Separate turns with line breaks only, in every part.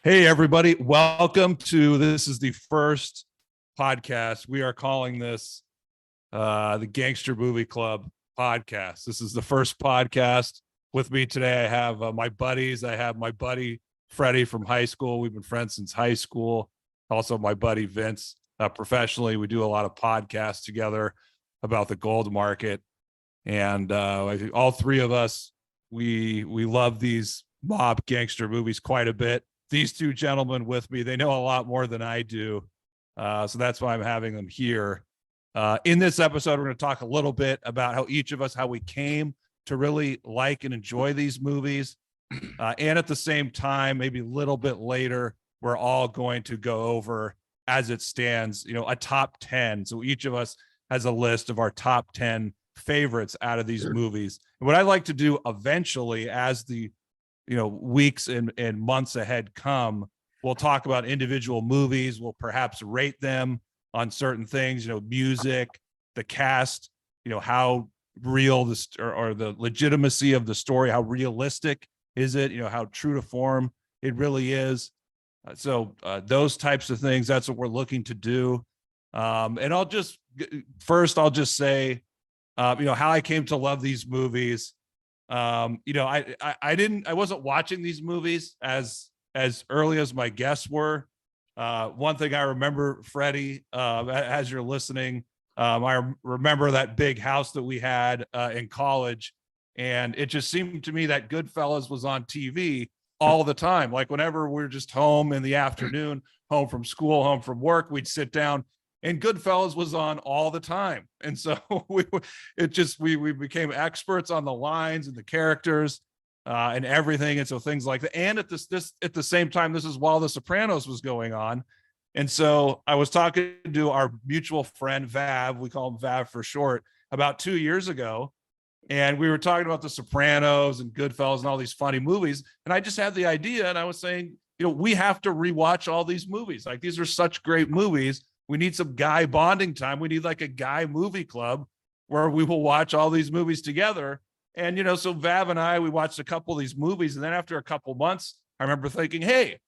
Hey, everybody. Welcome to this is the first podcast. We are calling this the Gangster Movie Club podcast. This is the first podcast. With me today, I have my buddies. I have my buddy Freddy from high school. We've been friends since high school. Also, my buddy Vince. Professionally, we do a lot of podcasts together about the gold market. And I think all three of us, we love these mob gangster movies quite a bit. These two gentlemen with me, they know a lot more than I do. So that's why I'm having them here. In this episode, we're going to talk a little bit about how each of us, how we came to really like and enjoy these movies. And at the same time, maybe a little bit later, we're all going to go over, as it stands, a top 10. So each of us has a list of our top 10 favorites out of these movies. And what I like to do eventually, as the weeks and months ahead come, we'll talk about individual movies. We'll perhaps rate them on certain things, music, the cast, how real this or the legitimacy of the story, how realistic is it, how true to form it really is. So those types of things, that's what we're looking to do. And I'll just say, how I came to love these movies. I wasn't watching these movies as early as my guests were. One thing I remember, Freddie, as you're listening, I remember that big house that we had in college, and it just seemed to me that Goodfellas was on TV all the time. Like whenever we were just home in the afternoon, home from school, home from work, we'd sit down and Goodfellas was on all the time. And so we became experts on the lines and the characters and everything. And so things like that. And at the same time, this is while The Sopranos was going on. And so I was talking to our mutual friend, Vav, we call him Vav for short, about 2 years ago. And we were talking about The Sopranos and Goodfellas and all these funny movies. And I just had the idea, and I was saying, we have to rewatch all these movies. Like, these are such great movies. We need some guy bonding time. We need like a guy movie club where we will watch all these movies together. And, so Vav and I, we watched a couple of these movies. And then after a couple months, I remember thinking, hey,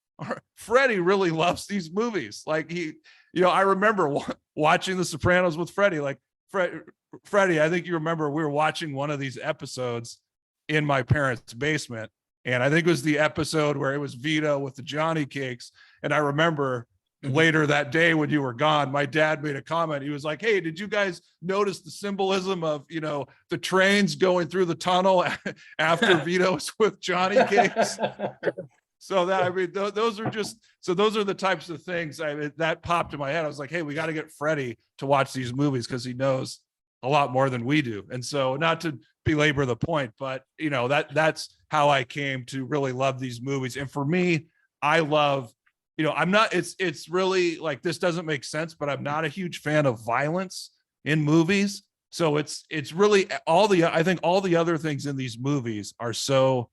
Freddie really loves these movies. Like I remember watching The Sopranos with Freddie. Like, Freddie, I think you remember we were watching one of these episodes in my parents' basement. And I think it was the episode where it was Vito with the Johnny cakes. And I remember later that day when you were gone, my dad made a comment. He was like, hey, did you guys notice the symbolism of, the trains going through the tunnel after Vito's with Johnny cakes? So those are the types of things that popped in my head. I was like, hey, we got to get Freddie to watch these movies because he knows a lot more than we do. And so, not to belabor the point, but that's how I came to really love these movies. And for me, I love, I'm not, it's really like, this doesn't make sense, but I'm not a huge fan of violence in movies. So it's really I think all the other things in these movies are so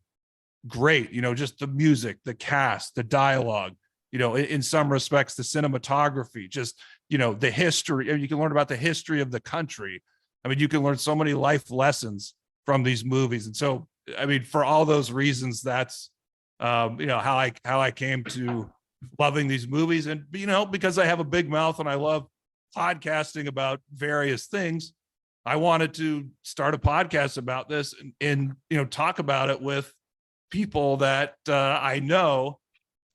great, just the music, the cast, the dialogue, in some respects, the cinematography, just, the history. You can learn about the history of the country. I mean, you can learn so many life lessons from these movies. And so, I mean, for all those reasons, that's, how I came to loving these movies. And, because I have a big mouth and I love podcasting about various things, I wanted to start a podcast about this and talk about it with people that I know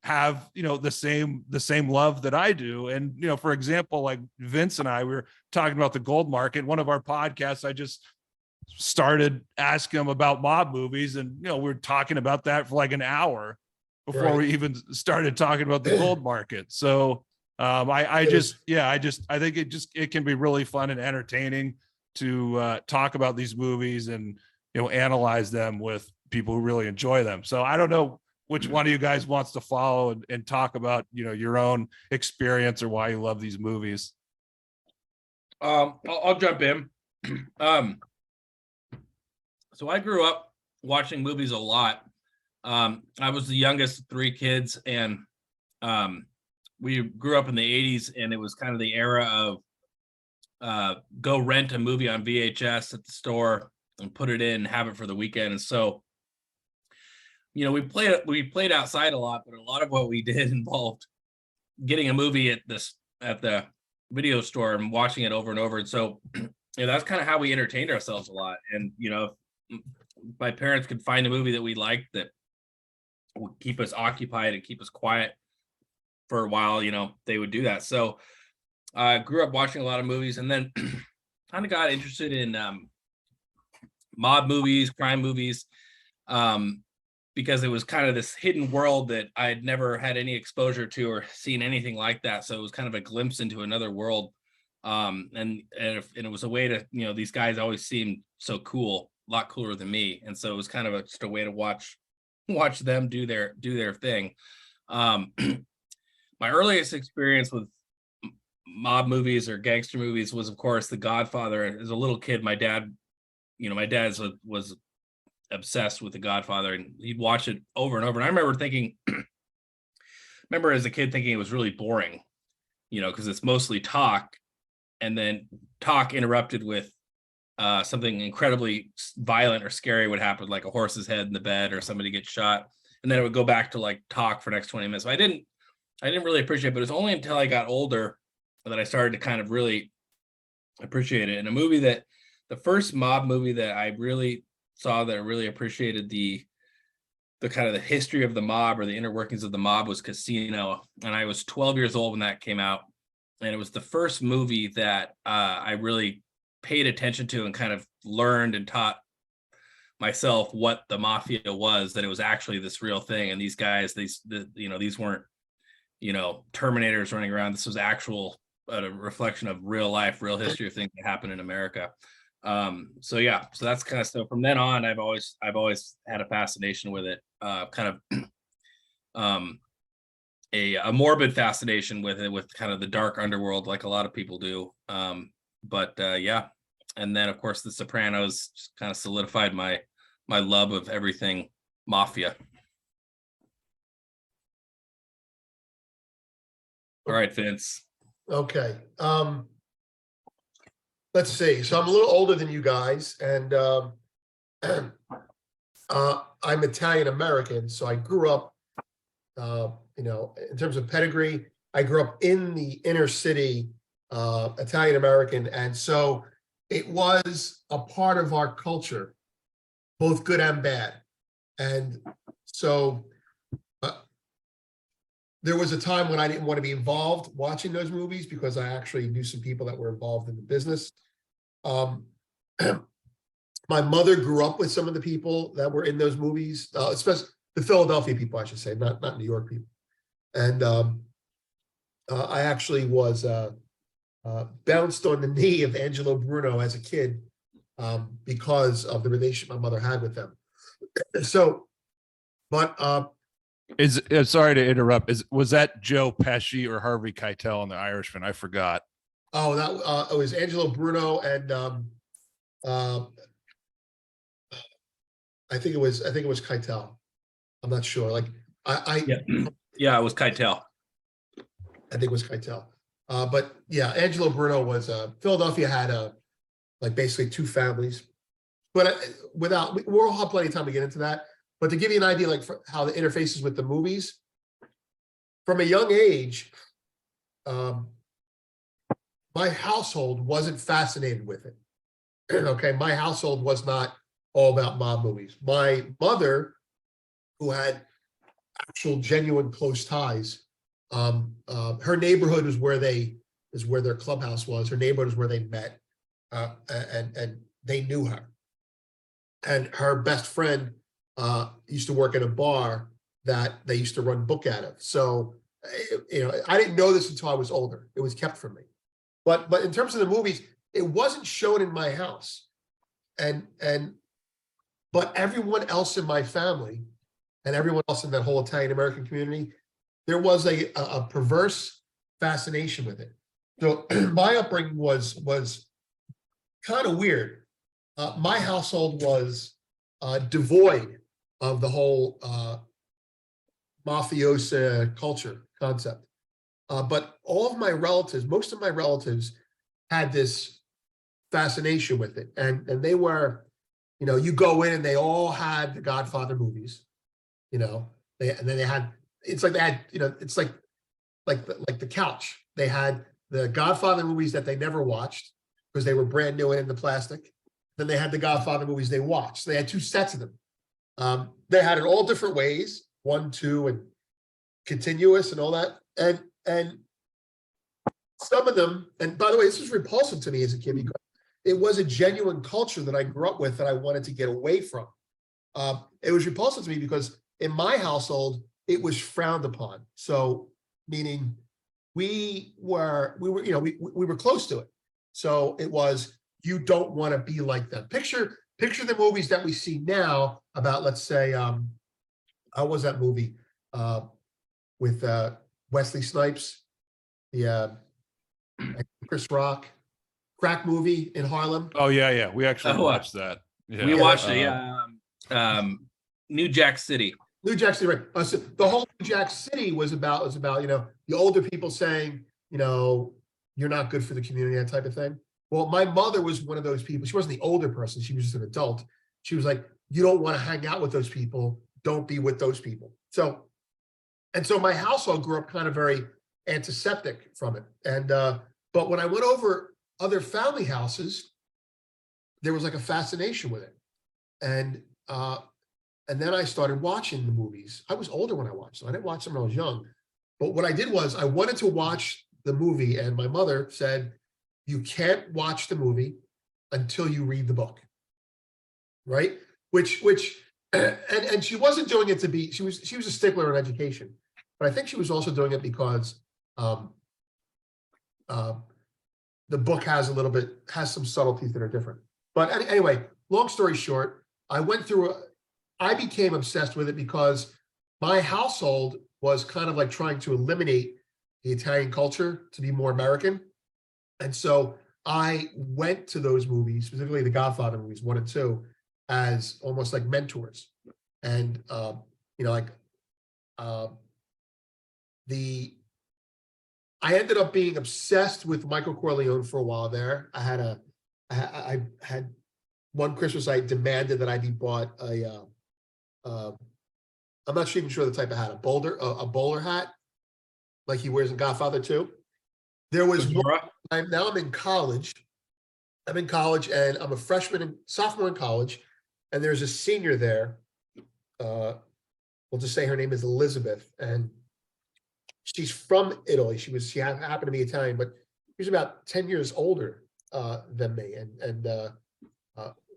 have the same love that I do. And for example, like Vince and I, we were talking about the gold market. One of our podcasts, I just started asking him about mob movies, and we were talking about that for like an hour before we even started talking about the gold market. So I think it can be really fun and entertaining to talk about these movies and analyze them with people who really enjoy them. So I don't know which one of you guys wants to follow and talk about your own experience or why you love these movies.
I'll jump in. So I grew up watching movies a lot. I was the youngest of three kids, and we grew up in the 80s, and it was kind of the era of go rent a movie on VHS at the store and put it in and have it for the weekend. And so we played outside a lot, but a lot of what we did involved getting a movie at the video store and watching it over and over. And so, that's kind of how we entertained ourselves a lot. And my parents could find a movie that we liked that would keep us occupied and keep us quiet for a while, they would do that. So I grew up watching a lot of movies, and then kind of got interested in mob movies, crime movies, because it was kind of this hidden world that I had never had any exposure to or seen anything like that. So it was kind of a glimpse into another world. And it was a way to, these guys always seemed so cool, a lot cooler than me. And so it was kind of just a way to watch them do their thing. My earliest experience with mob movies or gangster movies was, of course, The Godfather. As a little kid, my dad was obsessed with The Godfather, and he'd watch it over and over. And I remember as a kid thinking it was really boring, because it's mostly talk, and then talk interrupted with something incredibly violent or scary would happen, like a horse's head in the bed or somebody gets shot, and then it would go back to like talk for the next 20 minutes. So I didn't really appreciate it, but it was only until I got older that I started to kind of really appreciate it. And the first mob movie that I really saw that I really appreciated the kind of the history of the mob or the inner workings of the mob was Casino. And I was 12 years old when that came out. And it was the first movie that I really paid attention to and kind of learned and taught myself what the mafia was, that it was actually this real thing. And these guys, these weren't, Terminators running around. This was actual a reflection of real life, real history of things that happen in America. So that's kind of stuff. From then on, I've always had a fascination with it, kind of a morbid fascination with it, with kind of the dark underworld, like a lot of people do. And then of course The Sopranos just kind of solidified my love of everything mafia. All right, Vince.
Okay. Let's see. So I'm a little older than you guys, and I'm Italian American. So I grew up, in terms of pedigree, I grew up in the inner city, Italian American, and so it was a part of our culture, both good and bad. And so there was a time when I didn't want to be involved watching those movies because I actually knew some people that were involved in the business. My mother grew up with some of the people that were in those movies, especially the Philadelphia people, I should say, not New York people. And I actually was bounced on the knee of Angelo Bruno as a kid because of the relationship my mother had with them. So, but
sorry to interrupt. Was that Joe Pesci or Harvey Keitel in The Irishman? I forgot.
Oh, that it was Angelo Bruno and I think it was Keitel. I'm not sure. Like
it was Keitel.
I think it was Keitel. But yeah, Angelo Bruno was Philadelphia had like basically two families, but we'll have plenty of time to get into that. But to give you an idea, like how the interfaces with the movies, from a young age, my household wasn't fascinated with it. Okay, my household was not all about mob movies. My mother, who had actual genuine close ties, her neighborhood is where their clubhouse was. Her neighborhood is where they met, and they knew her. And her best friend used to work at a bar that they used to run book out of. So, I didn't know this until I was older. It was kept from me. But in terms of the movies, it wasn't shown in my house, but everyone else in my family and everyone else in that whole Italian American community, there was a perverse fascination with it. So my upbringing was kind of weird. My household was devoid of the whole mafiosa culture concept. But all of my relatives, most of my relatives, had this fascination with it. And they were, you go in and they all had the Godfather movies. you know, and then they had, it's like they had, you know, it's like the couch. They had the Godfather movies that they never watched because they were brand new and in the plastic. Then they had the Godfather movies they watched. So they had two sets of them. They had it all different ways, 1, 2, and continuous and all that. And some of them, and by the way, this was repulsive to me as a kid because it was a genuine culture that I grew up with that I wanted to get away from. It was repulsive to me because in my household, it was frowned upon. So meaning we were close to it. So it was, you don't want to be like them. Picture the movies that we see now about, let's say, how was that movie with Wesley Snipes, the Chris Rock crack movie in Harlem?
Oh yeah. We actually
Oh,
watched that. Yeah.
We watched it. Yeah. New Jack City.
New Jack City, right? So the whole New Jack City was about the older people saying, you're not good for the community, that type of thing. Well, my mother was one of those people. She wasn't the older person. She was just an adult. She was like, you don't want to hang out with those people. Don't be with those people. So my household grew up kind of very antiseptic from it. And, but when I went over other family houses, there was like a fascination with it. And then I started watching the movies. I was older when I watched them. I didn't watch them when I was young. But what I did was I wanted to watch the movie, and my mother said, you can't watch the movie until you read the book. Right? Which and she wasn't doing it to be, she was a stickler in education. But I think she was also doing it because the book has some subtleties that are different. But anyway, long story short, I became obsessed with it because my household was kind of like trying to eliminate the Italian culture to be more American. And so I went to those movies, specifically the Godfather movies, 1 and 2, as almost like mentors. And, I ended up being obsessed with Michael Corleone for a while there. I had one Christmas, I demanded that I be bought I'm not even sure the type of hat, a bowler hat, like he wears in Godfather 2. There was one time, now I'm in college. I'm in college and I'm a freshman and sophomore in college. And there's a senior there. We'll just say her name is Elizabeth. And she's from Italy. She happened to be Italian, but she was about 10 years older than me. And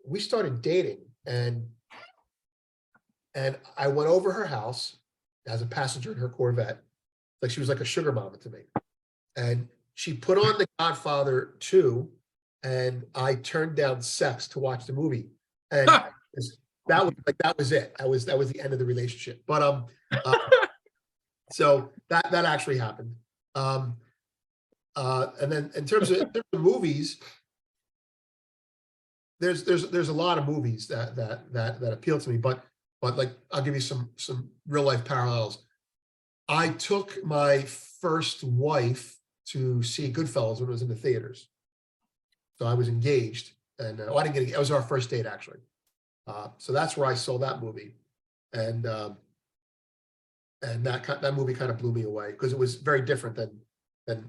we started dating, and I went over her house as a passenger in her Corvette. Like, she was like a sugar mama to me. And she put on The Godfather 2, and I turned down sex to watch the movie. And that was it. That was the end of the relationship. But so that actually happened. And then in terms of movies, there's a lot of movies that appeal to me, but like, I'll give you some real life parallels. I took my first wife to see Goodfellas when it was in the theaters. So I was engaged, and I didn't get it. It was our first date, actually. So that's where I saw that movie, and that movie kind of blew me away because it was very different than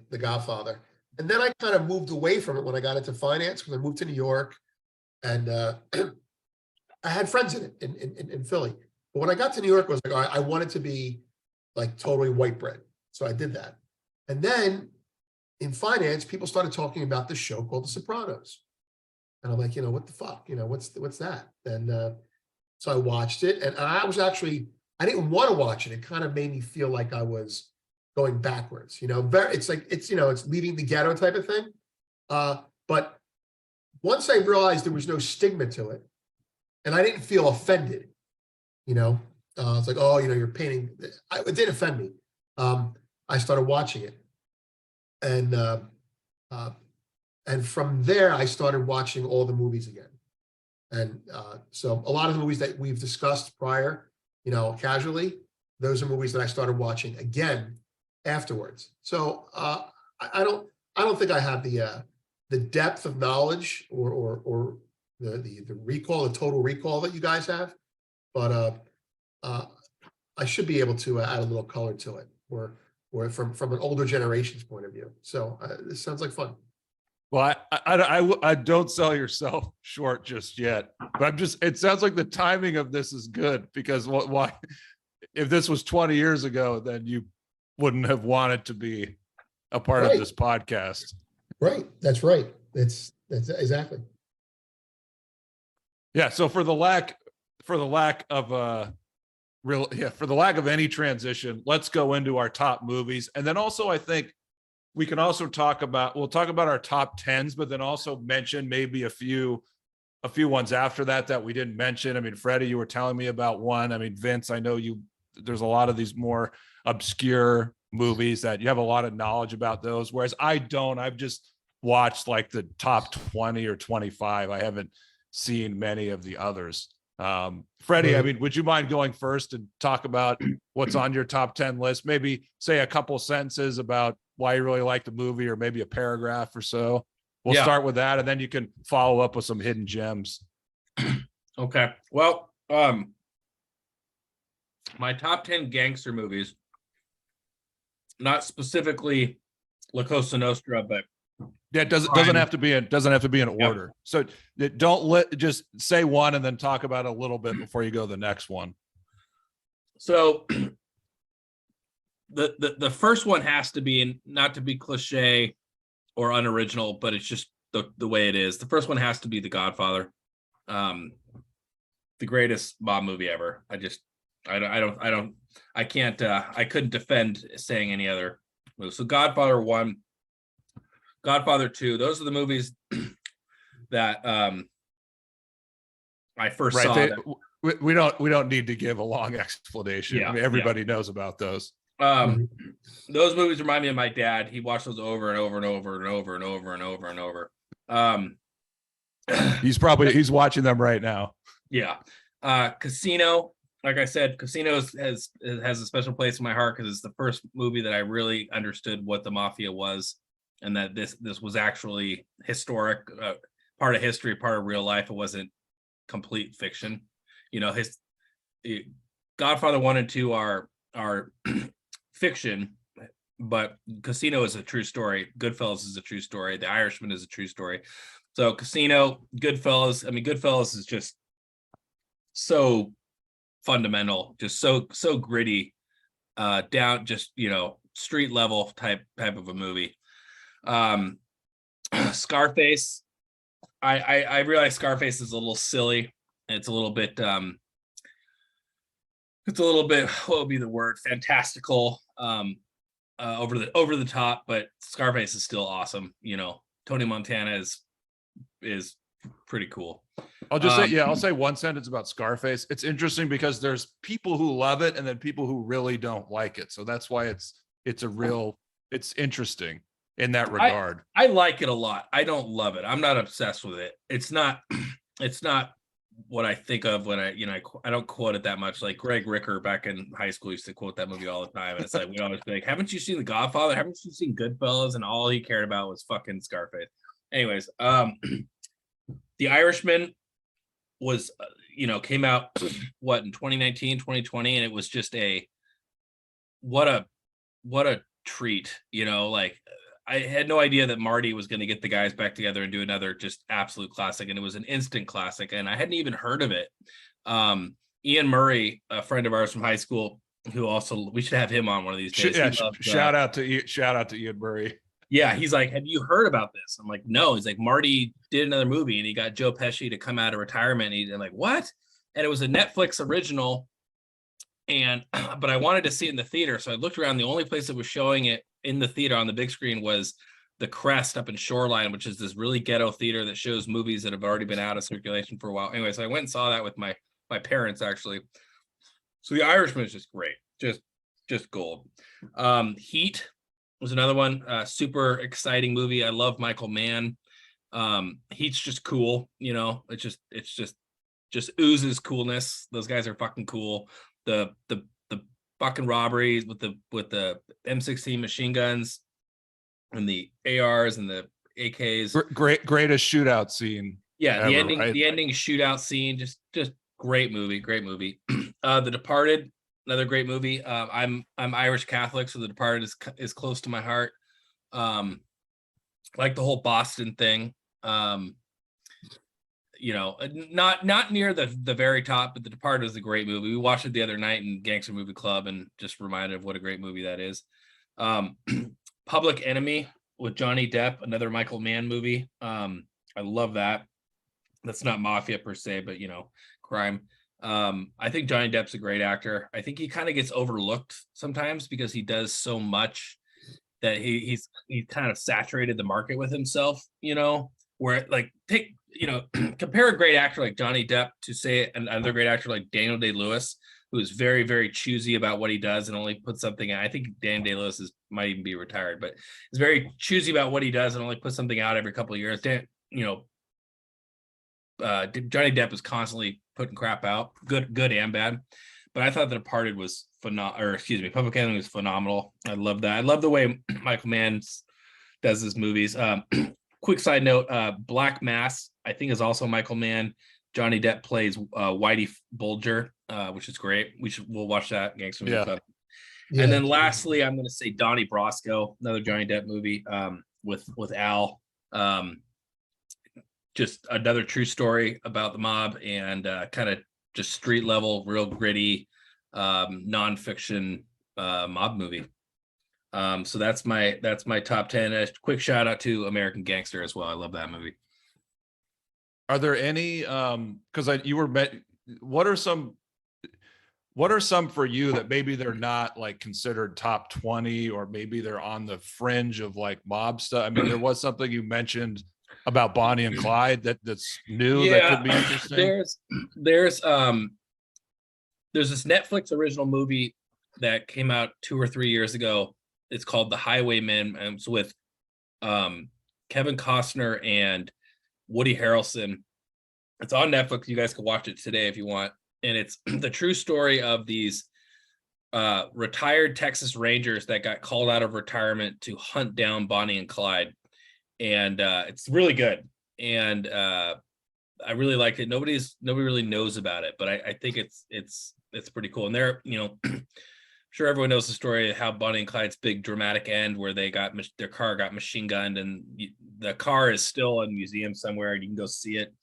The Godfather. And then I kind of moved away from it when I got into finance, because I moved to New York, and I had friends in it in Philly. But when I got to New York, I was like, all right, I wanted to be like totally white bread. So I did that. And then in finance, people started talking about this show called The Sopranos. And I'm like, what the fuck? What's that? And so I watched it, and I didn't want to watch it. It kind of made me feel like I was going backwards. It's leaving the ghetto type of thing. But once I realized there was no stigma to it, and I didn't feel offended, it's like, oh, you're painting. It did offend me. I started watching it, and from there I started watching all the movies again. And so a lot of the movies that we've discussed prior, casually, those are movies that I started watching again afterwards. So I don't think I have the depth of knowledge or the recall, the total recall that you guys have. But I should be able to add a little color to it, or from an older generation's point of view. So this sounds like fun.
Well, I don't sell yourself short just yet, but it sounds like the timing of this is good, because why, if this was 20 years ago, then you wouldn't have wanted to be a part of this podcast.
Right. That's right. That's exactly.
Yeah. So for the lack of for the lack of any transition, let's go into our top movies. And then also, I think we can also we'll talk about our top 10s, but then also mention maybe a few ones after that we didn't mention. I mean, Freddie, you were telling me about one. I mean, Vince, I know there's a lot of these more obscure movies that you have a lot of knowledge about those, whereas I don't. I've just watched like the top 20 or 25. I haven't seen many of the others. Freddie, I mean, would you mind going first and talk about what's on your top 10 list? Maybe say a couple sentences about why you really like the movie, or maybe a paragraph or so. We'll start with that, and then you can follow up with some hidden gems.
Okay. Well, my top 10 gangster movies, not specifically La Cosa Nostra, but
yeah, it doesn't have to be in order. So don't just say one and then talk about it a little bit before you go to the next one.
So the first one has to be, not to be cliche or unoriginal, but it's just the way it is. The first one has to be The Godfather, the greatest mob movie ever. I couldn't defend saying any other. So Godfather 1, Godfather 2, those are the movies that I first saw.
We don't need to give a long explanation.
Yeah,
I mean, everybody knows about those.
Those movies remind me of my dad. He watched those over and over and over and over and over and over and over.
He's watching them right now.
Yeah. Casino, like I said, Casino has a special place in my heart because it's the first movie that I really understood what the mafia was, and that this was actually historic, part of history, part of real life. It wasn't complete fiction. You know, Godfather 1 and 2 are fiction, but Casino is a true story. Goodfellas is a true story. The Irishman is a true story. So Casino, Goodfellas. I mean, Goodfellas is just so fundamental, just so gritty, down, just, you know, street level type of a movie. Scarface. I realize Scarface is a little silly. It's a little bit what would be the word, fantastical, over the top, but Scarface is still awesome. You know, Tony Montana is pretty cool.
I'll say one sentence about Scarface. It's interesting because there's people who love it and then people who really don't like it. So that's why it's interesting in that regard.
I like it a lot. I don't love it. I'm not obsessed with it. It's not what I think of when I don't quote it that much. Like Greg Ricker back in high school used to quote that movie all the time. And it's like, we always be like, haven't you seen The Godfather? Haven't you seen Goodfellas? And all he cared about was fucking Scarface. Anyways, The Irishman was, came out in 2019, 2020. And it was just what a treat, like, I had no idea that Marty was going to get the guys back together and do another just absolute classic. And it was an instant classic. And I hadn't even heard of it. Ian Murray, a friend of ours from high school, who also, we should have him on one of these days.
Shout out to Ian Murray.
Yeah. He's like, have you heard about this? I'm like, no. He's like, Marty did another movie and he got Joe Pesci to come out of retirement. And I'm like, what? And it was a Netflix original. But I wanted to see it in the theater. So I looked around. The only place that was showing it in the theater on the big screen was the Crest up in Shoreline, which is this really ghetto theater that shows movies that have already been out of circulation for a while. Anyway, so I went and saw that with my parents, actually. So The Irishman is just great. Just gold. Heat was another one. Super exciting movie. I love Michael Mann. Heat's just cool. It's just oozes coolness. Those guys are fucking cool. The fucking robberies with the M16 machine guns and the ARs and the AKs.
Greatest shootout scene.
Yeah,
ever,
the ending shootout scene, just great movie. The Departed, another great movie. I'm Irish Catholic, so The Departed is close to my heart. Like the whole Boston thing. You know, not near the very top, but The Departed is a great movie. We watched it the other night in Gangster Movie Club and just reminded of what a great movie that is. Public Enemy with Johnny Depp, another Michael Mann movie. I love that. That's not mafia per se, but you know, crime. I think Johnny Depp's a great actor. I think he kind of gets overlooked sometimes because he does so much that he's kind of saturated the market with himself, you know, where like compare a great actor like Johnny Depp to say another great actor like Daniel Day-Lewis, who is very, very choosy about what he does and only puts something out. I think Daniel Day-Lewis might even be retired, but he's very choosy about what he does and only puts something out every couple of years. Johnny Depp is constantly putting crap out, good and bad. But I thought The Departed was Public Enemy was phenomenal. I love that. I love the way Michael Mann does his movies. Quick side note: Black Mass, I think, is also Michael Mann. Johnny Depp plays Whitey Bulger, which is great. We'll watch that. Gangster Movie Club. Yeah. And then lastly, I'm going to say Donnie Brasco, another Johnny Depp movie with Al. Just another true story about the mob and kind of just street level, real gritty, nonfiction mob movie. So that's my top 10. A quick shout out to American Gangster as well. I love that movie.
Are there any what are some for you that maybe they're not like considered top 20, or maybe they're on the fringe of like mob stuff? I mean, there was something you mentioned about Bonnie and Clyde that's new that could be interesting.
There's this Netflix original movie that came out 2 or 3 years ago. It's called The Highwaymen, and it's with Kevin Costner and Woody Harrelson. It's on Netflix. You guys can watch it today if you want. And it's the true story of these retired Texas Rangers that got called out of retirement to hunt down Bonnie and Clyde. And it's really good. And I really liked it. Nobody really knows about it, but I think it's pretty cool. And they're, I'm sure everyone knows the story of how Bonnie and Clyde's big dramatic end where their car got machine gunned, and the car is still in a museum somewhere and you can go see it.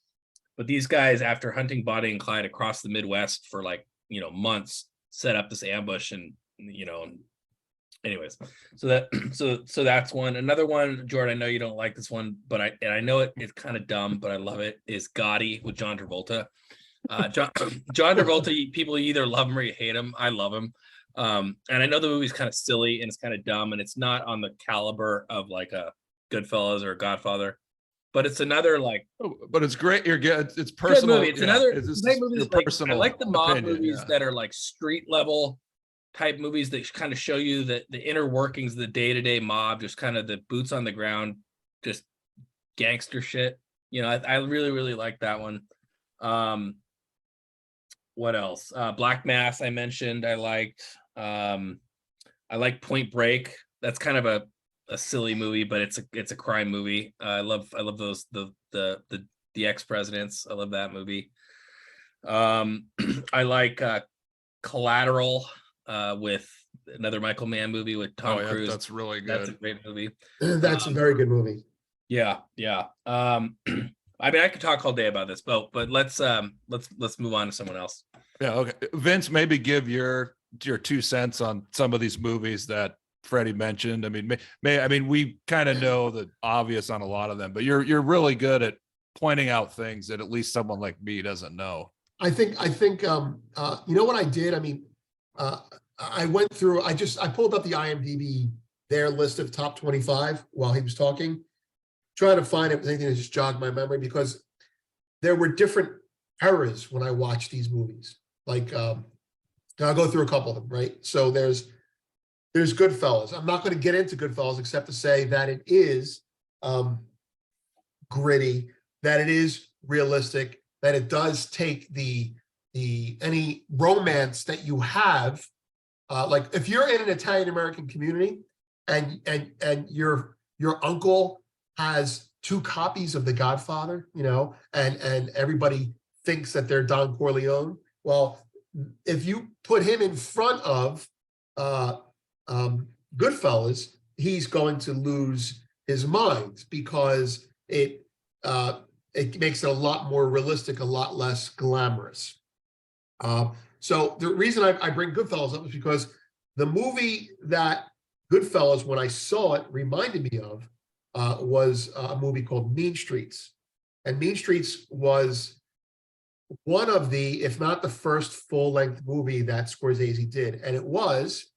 But these guys, after hunting Bonnie and Clyde across the Midwest for months, set up this ambush and anyways, so that's one. Another one, Jordan, I know you don't like this one, but I know it's kind of dumb, but I love it, is Gotti with John Travolta. John Travolta, people either love him or you hate him. I love him. And I know the movie's kind of silly and it's kind of dumb and it's not on the caliber of like a Goodfellas or a Godfather, but it's another
but it's great. It's personal.
Good movie. It's another great movie. I like the mob movies that are like street level type movies that kind of show you the inner workings of the day-to-day mob, just kind of the boots on the ground, just gangster shit. I really, really like that one. What else? Black Mass, I mentioned. I liked. I like Point Break. That's kind of a silly movie, but it's a crime movie. I love those the ex-presidents. I love that movie. I like Collateral with another Michael Mann movie with Tom Cruise.
That's really good.
That's a great movie.
That's a very good movie.
Yeah. I mean, I could talk all day about this, but let's move on to someone else.
Yeah. Okay. Vince, maybe give your 2 cents on some of these movies that Freddy mentioned. I mean, we kind of know the obvious on a lot of them, but you're really good at pointing out things that at least someone like me doesn't know.
I think you know what I did? I mean, I went through, I pulled up the IMDb, their list of top 25 while he was talking, trying to find if anything that just jogged my memory, because there were different eras when I watched these movies. Like, I'll go through a couple of them, right? So there's Goodfellas. I'm not going to get into Goodfellas except to say that it is gritty, that it is realistic, that it does take any romance that you have. Like if you're in an Italian American community and your uncle has 2 copies of The Godfather, and everybody thinks that they're Don Corleone. Well, if you put him in front of Goodfellas, he's going to lose his mind because it makes it a lot more realistic, a lot less glamorous. So the reason I bring Goodfellas up is because the movie that Goodfellas, when I saw it, reminded me of was a movie called Mean Streets. And Mean Streets was one of the, if not the first full-length movie that Scorsese did. And it was,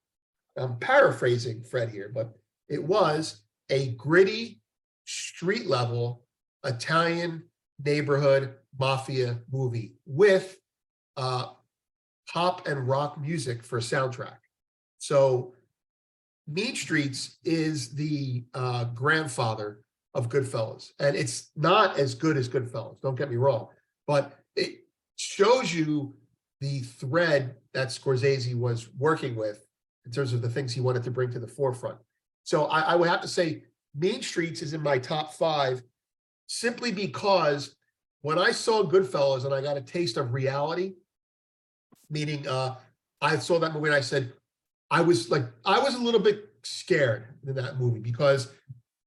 I'm paraphrasing Fred here, but it was a gritty, street-level Italian neighborhood mafia movie with pop and rock music for a soundtrack. So Mean Streets is the grandfather of Goodfellas. And it's not as good as Goodfellas, don't get me wrong, but it shows you the thread that Scorsese was working with in terms of the things he wanted to bring to the forefront. So I would have to say Mean Streets is in my top 5, simply because when I saw Goodfellas and I got a taste of reality, meaning I saw that movie and I said, I was a little bit scared in that movie because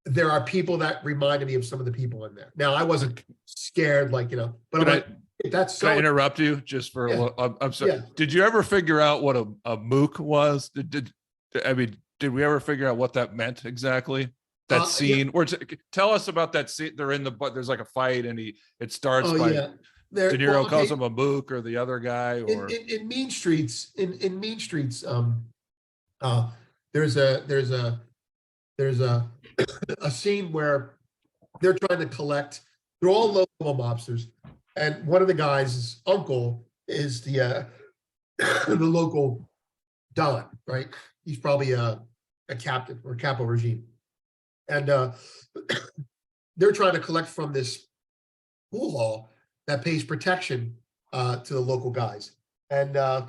there are people that reminded me of some of the people in there. Now I wasn't scared, but I'm like, that's so.
Can I interrupt you just for a little? I'm sorry.
Yeah.
Did you ever figure out what a mook was? Did we ever figure out what that meant exactly? That scene, or tell us about that scene. They're in there's like a fight, and it starts by De Niro calls him a mook, or the other guy, or
in Mean Streets. In Mean Streets, there's a a scene where they're trying to collect. They're all local mobsters, and one of the guys' uncle is the local Don, right? He's probably a captain or capo regime. And they're trying to collect from this pool hall that pays protection to the local guys. And De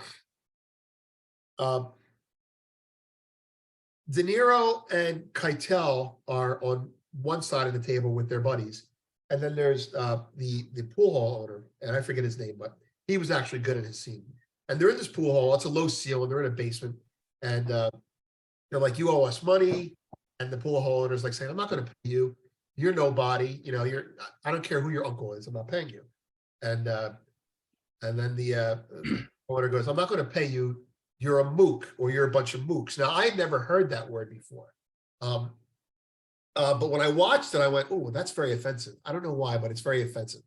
Niro and Keitel are on one side of the table with their buddies. And then there's the pool hall owner, and I forget his name, but he was actually good in his scene. And they're in this pool hall. It's a low ceiling. They're in a basement. And they're like, you owe us money. And the pool hall owner's like saying, I'm not going to pay you. You're nobody. I don't care who your uncle is. I'm not paying you. And then the owner goes, I'm not going to pay you. You're a mook, or you're a bunch of mooks. Now, I had never heard that word before. But when I watched it, I went, oh, that's very offensive. I don't know why, but it's very offensive.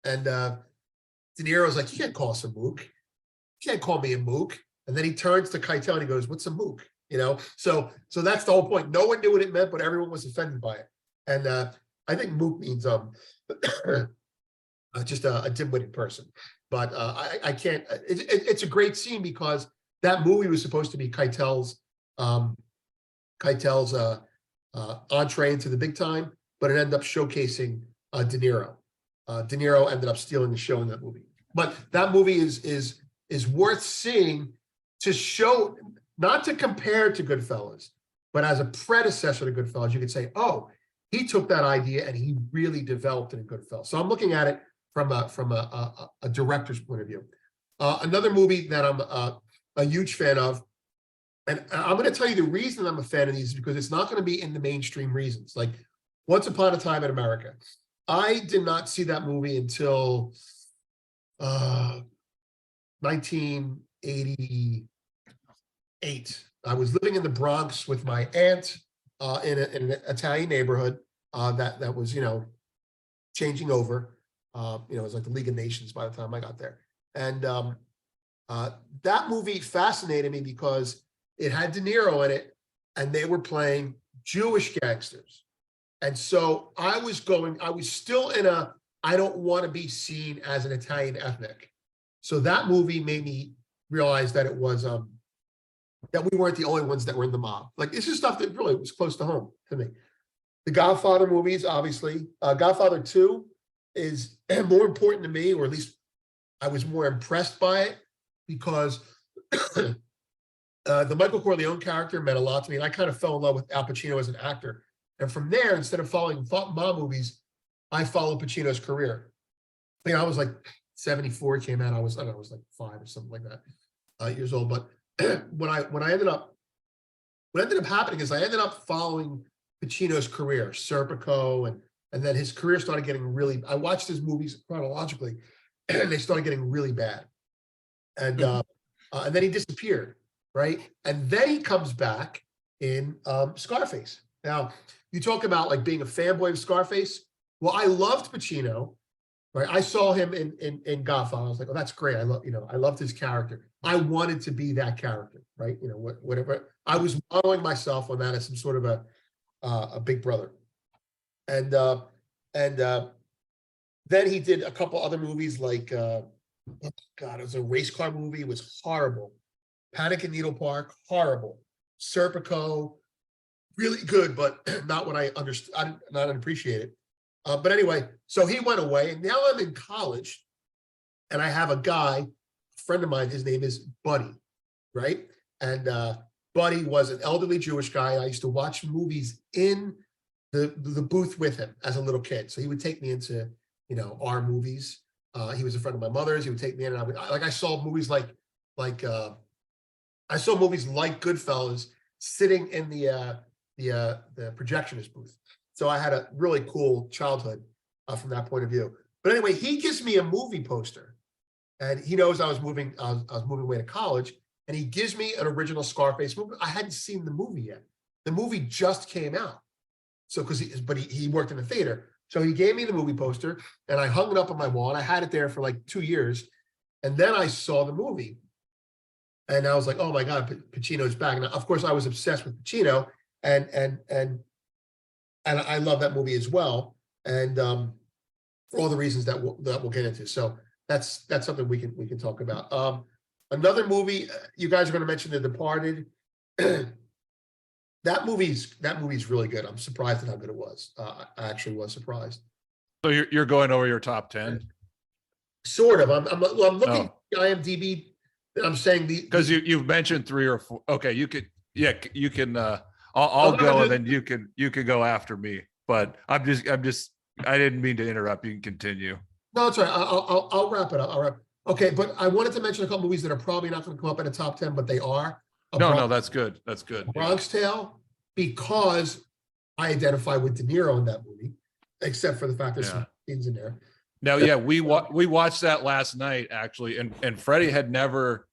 And De Niro's like, you can't call us a mook. You can't call me a mook. And then he turns to Keitel and he goes, what's a mook? So that's the whole point. No one knew what it meant, but everyone was offended by it. And I think mook means just a dim-witted person. But I can't. It's a great scene because that movie was supposed to be Keitel's entree into the big time, but it ended up showcasing De Niro. De Niro ended up stealing the show in that movie. But that movie is worth seeing to show. Not to compare to Goodfellas, but as a predecessor to Goodfellas, you could say, oh, he took that idea and he really developed it in Goodfellas. So I'm looking at it from a director's point of view. Another movie that I'm a huge fan of, and I'm going to tell you the reason I'm a fan of these is because it's not going to be in the mainstream reasons. Like Once Upon a Time in America. I did not see that movie until 1980. I was living in the Bronx with my aunt in an Italian neighborhood that was, changing over. It was like the League of Nations by the time I got there. And that movie fascinated me because it had De Niro in it and they were playing Jewish gangsters. And so I was still in I don't want to be seen as an Italian ethnic. So that movie made me realize that it was, that we weren't the only ones that were in the mob. Like, this is stuff that really was close to home to me. The Godfather movies, obviously. Godfather 2 is more important to me, or at least I was more impressed by it because the Michael Corleone character meant a lot to me. And I kind of fell in love with Al Pacino as an actor. And from there, instead of following mob movies, I followed Pacino's career. I was like 74 came out. I don't know, I was like 5 or something like that, years old. But what ended up happening is I ended up following Pacino's career, Serpico, and then his career started getting really. I watched his movies chronologically, and they started getting really bad. And then he disappeared, right? And then he comes back in Scarface. Now, you talk about like being a fanboy of Scarface. Well, I loved Pacino, right? I saw him in Godfather. I was like, oh, that's great. I loved his character. I wanted to be that character, right? Whatever. I was modeling myself on that as some sort of a big brother. And then he did a couple other movies like, oh God, it was a race car movie. It was horrible. Panic in Needle Park, horrible. Serpico, really good, but not what I understood. I did not appreciate it. But anyway, so he went away, and now I'm in college, and I have a guy, a friend of mine. His name is Buddy, right? And Buddy was an elderly Jewish guy. I used to watch movies in the booth with him as a little kid. So he would take me into our movies. He was a friend of my mother's. He would take me in, and I saw movies like Goodfellas sitting in the projectionist booth. So I had a really cool childhood from that point of view. But anyway, he gives me a movie poster, and he knows I was moving away to college, and he gives me an original Scarface movie. I hadn't seen the movie yet. The movie just came out. So but he worked in the theater. So he gave me the movie poster, and I hung it up on my wall, and I had it there for like 2 years. And then I saw the movie, and I was like, oh my God, Pacino's back. And of course I was obsessed with Pacino, and I love that movie as well. And for all the reasons that we'll get into. So that's something we can talk about. Another movie, you guys are going to mention The Departed. That movie's really good. I'm surprised at how good it was. I actually was surprised.
So you're going over your top 10?
Sort of. I'm looking at the IMDb. I'm saying
because you've mentioned 3 or 4. Okay, you can. I'll go, and then you can go after me. But I didn't mean to interrupt. You can continue.
No, it's all right. I'll wrap it up. Okay, but I wanted to mention a couple movies that are probably not going to come up in the top 10, but they are.
No, that's good. That's good.
Bronx Tale, because I identify with De Niro in that movie, except for the fact there's some scenes in there.
Now, yeah, we watched that last night actually, and Freddy had never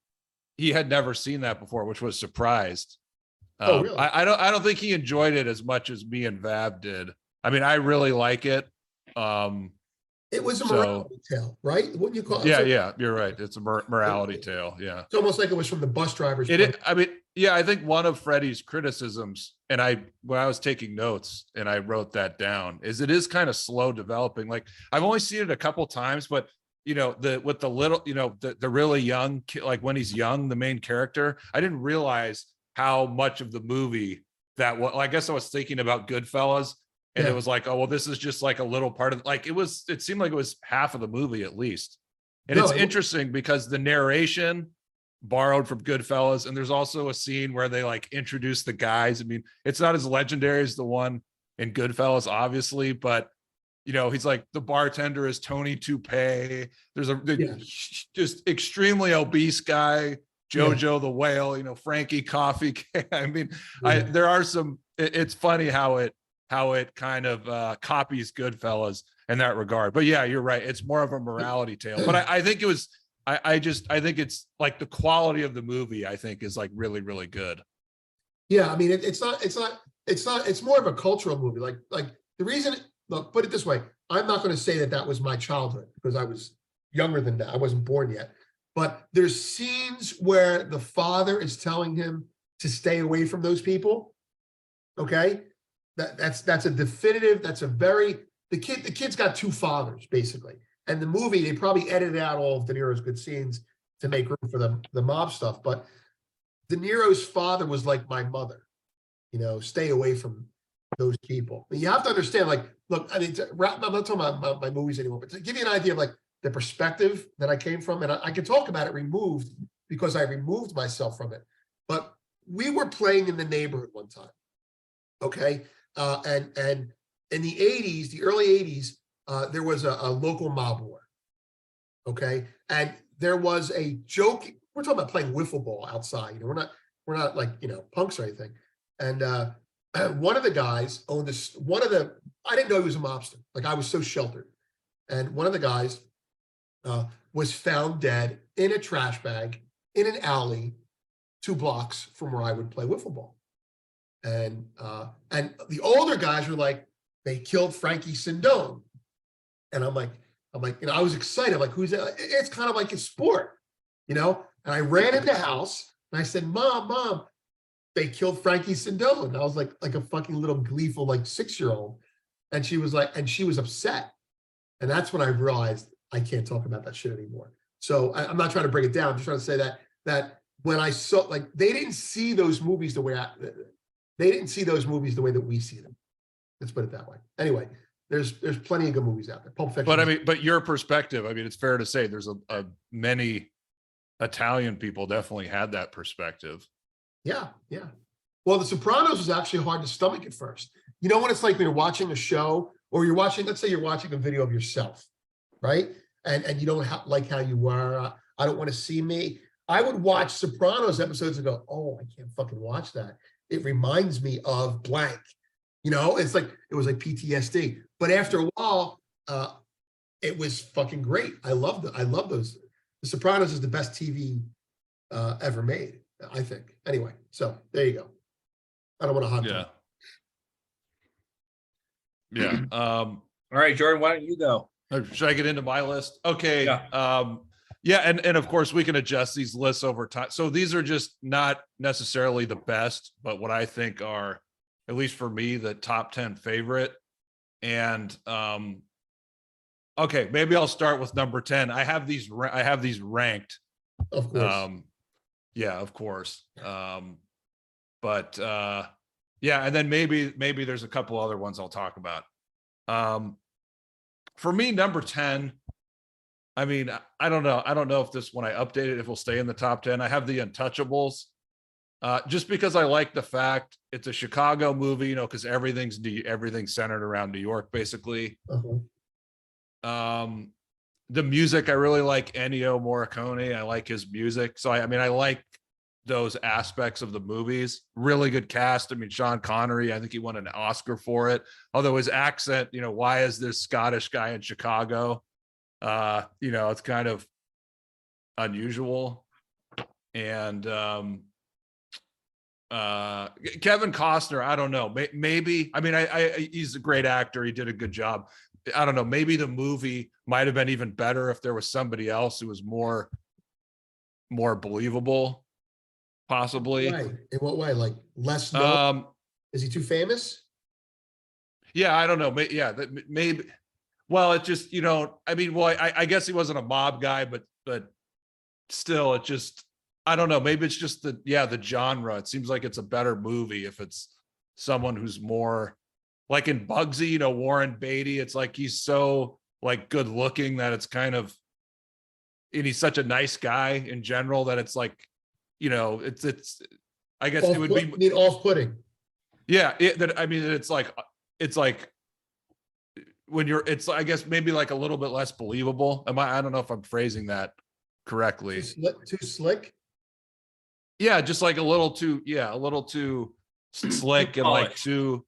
seen that before, which was surprised.
Oh, really?
I don't think he enjoyed it as much as me and Vav did. I mean, I really like it.
It was a morality tale, right? Wouldn't you call it?
Yeah, you're right. It's a morality tale. Yeah.
It's almost like it was from the bus driver's.
I think one of Freddy's criticisms, and when I was taking notes and I wrote that down, is it is kind of slow developing. Like I've only seen it a couple times, but with the little, the really young kid, like when he's young, the main character, I didn't realize how much of the movie that was. I guess I was thinking about Goodfellas. And it was like, oh, well, this is just like a little part of like it seemed like it was half of the movie at least. And it's interesting because the narration borrowed from Goodfellas, and there's also a scene where they like introduce the guys. I mean, it's not as legendary as the one in Goodfellas, obviously, but he's like the bartender is Tony Toupee. There's just extremely obese guy, Jojo the whale, Frankie Coffee. I mean, there are some. It's funny how it kind of copies Goodfellas in that regard. But yeah, you're right. It's more of a morality tale. But I think it was, I think it's like the quality of the movie, I think, is like really, really good.
Yeah. I mean, it's more of a cultural movie. Like the reason, look, put it this way. I'm not going to say that was my childhood because I was younger than that. I wasn't born yet. But there's scenes where the father is telling him to stay away from those people. Okay. That's a definitive. The kid's got 2 fathers basically, and the movie they probably edited out all of De Niro's good scenes to make room for the mob stuff. But De Niro's father was like my mother, stay away from those people. You have to understand, like, look, I mean, I'm not talking about my movies anymore, but to give you an idea of like the perspective that I came from, and I can talk about it removed because I removed myself from it. But we were playing in the neighborhood one time, okay. And in the 80s, the early 80s, there was a local mob war. Okay. And there was a joke. We're talking about playing wiffle ball outside. You know, we're not like, you know, punks or anything. And one of the guys owned this, I didn't know he was a mobster. Like, I was so sheltered. And one of the guys was found dead in a trash bag in an alley 2 blocks from where I would play wiffle ball. And the older guys were like, they killed Frankie Sindone. And I'm like, you know, I was excited. Like, who's that? It's kind of like a sport, you know? And I ran in the house and I said, Mom, they killed Frankie Sindone. And I was like a fucking little gleeful, like 6-year-old. And she was like, and she was upset. And that's when I realized I can't talk about that shit anymore. So I'm not trying to bring it down. I'm just trying to say that when I saw, like, they didn't see those movies the way that we see them. Let's put it that way. Anyway, there's plenty of good movies out there. Pulp Fiction.
But I mean, but your perspective, I mean, it's fair to say there's a many Italian people definitely had that perspective.
Yeah. Well, The Sopranos was actually hard to stomach at first. You know what it's like when you're watching a show, or you're watching, let's say you're watching a video of yourself, right? And you don't like how you were. I don't want to see me. I would watch Sopranos episodes and go, oh, I can't fucking watch that. It reminds me of blank. You know, it was like PTSD. But after a while, it was fucking great. I loved it. I love those. The Sopranos is the best TV ever made, I think. Anyway, so there you go. I don't want to hog
Yeah.
time.
Yeah.
All right, Jordan, why don't you go?
Should I get into my list? Okay.
Yeah.
Yeah, and of course we can adjust these lists over time. So these are just not necessarily the best, but what I think are, at least for me, the top 10 favorite. And okay, maybe I'll start with number 10. I have these ranked.
Of course.
Yeah, of course. But yeah, and then maybe there's a couple other ones I'll talk about. For me, number 10, I mean, I don't know. I don't know if this, when I update it, if it'll stay in the top 10. I have The Untouchables, just because I like the fact it's a Chicago movie, you know, because everything's centered around New York, basically.
Uh-huh.
The music, I really like Ennio Morricone. I like his music. So I mean, I like those aspects of the movies. Really good cast. I mean, Sean Connery, I think he won an Oscar for it. Although his accent, you know, why is this Scottish guy in Chicago? You know, it's kind of unusual. And Kevin Costner, I don't know. Maybe, I mean, he's a great actor. He did a good job. I don't know. Maybe the movie might have been even better if there was somebody else who was more believable, possibly.
Right. In what way? Like less known? Is he too famous?
Yeah, I don't know. Yeah, maybe. Well, it just, you know, I mean, well, I guess he wasn't a mob guy, but still, it just, I don't know. Maybe it's just the genre. It seems like it's a better movie if it's someone who's more like in Bugsy, you know, Warren Beatty. It's like he's so like good looking that it's kind of, and he's such a nice guy in general that it's like, you know, it's I guess it would be
off-putting.
Yeah, I mean, it's like when you're, it's, I guess maybe like a little bit less believable. I don't know if I'm phrasing that correctly.
Too slick?
Yeah, just like a little too slick and like too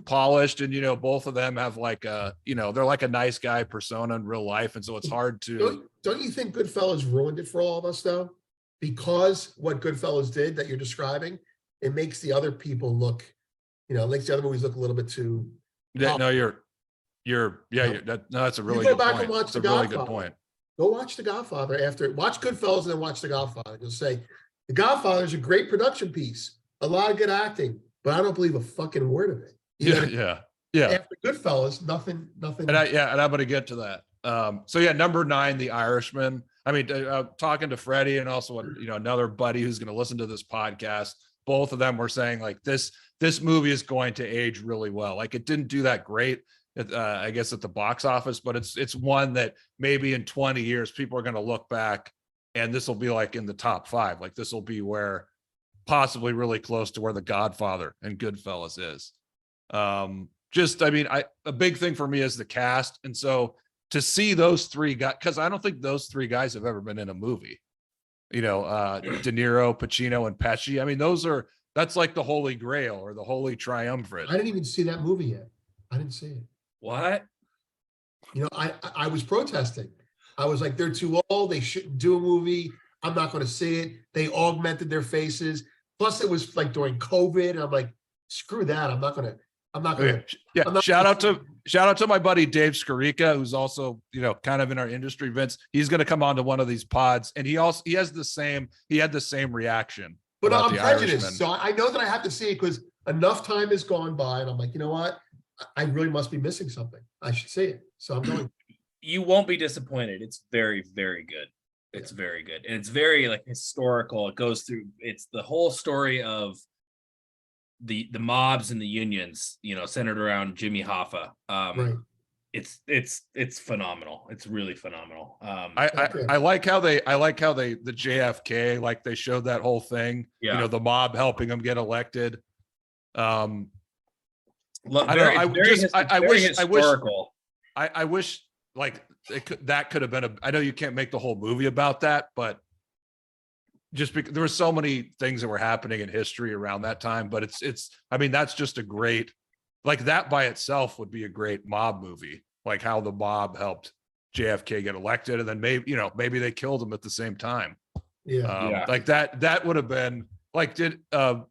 polished. And, you know, both of them have like you know, they're like a nice guy persona in real life. And so it's hard to.
Don't you think Goodfellas ruined it for all of us though? Because what Goodfellas did that you're describing, it makes the other people look, you know, it makes the other movies look a little bit too.
Yeah, no, that's a really
go
good
back
point.
and watch
It's a really good point.
Go watch The Godfather watch Goodfellas and then watch The Godfather. You'll say, The Godfather is a great production piece, a lot of good acting, but I don't believe a fucking word of it.
Yeah.
After Goodfellas, nothing.
And I'm going to get to that. So yeah, number 9, The Irishman. I mean, talking to Freddy and also, you know, another buddy who's going to listen to this podcast, both of them were saying like this movie is going to age really well. Like it didn't do that great, I guess, at the box office, but it's one that maybe in 20 years people are going to look back and this will be like in the top 5. Like this will be where possibly really close to where The Godfather and Goodfellas is. I mean, a big thing for me is the cast. And so to see those three guys, because I don't think those three guys have ever been in a movie. De Niro, Pacino, and Pesci. I mean, that's like the holy grail or the holy triumvirate.
I didn't even see that movie yet. I didn't see it.
What?
I was protesting. I was like, they're too old. They shouldn't do a movie. I'm not going to see it. They augmented their faces. Plus, it was like during COVID. And I'm like, screw that. I'm not going to.
Yeah. Shout out to my buddy Dave Scarica, who's also, kind of in our industry. Vince, he's going to come on to one of these pods, and he had the same reaction.
But I'm prejudiced, so I know that I have to see it because enough time has gone by, and I'm like, you know what? I really must be missing something. I should see it. So I'm going.
You won't be disappointed. It's very, very good. It's very good. And it's very like historical. It goes through, it's the whole story of the mobs and the unions, centered around Jimmy Hoffa.
Right.
It's phenomenal. It's really phenomenal.
I like how the JFK, like they showed that whole thing, the mob helping him get elected. I wish like that could have been I know you can't make the whole movie about that, but just because there were so many things that were happening in history around that time, but that's just a great, like that by itself would be a great mob movie, like how the mob helped JFK get elected. And then maybe they killed him at the same time. Like that would have been like, did Joe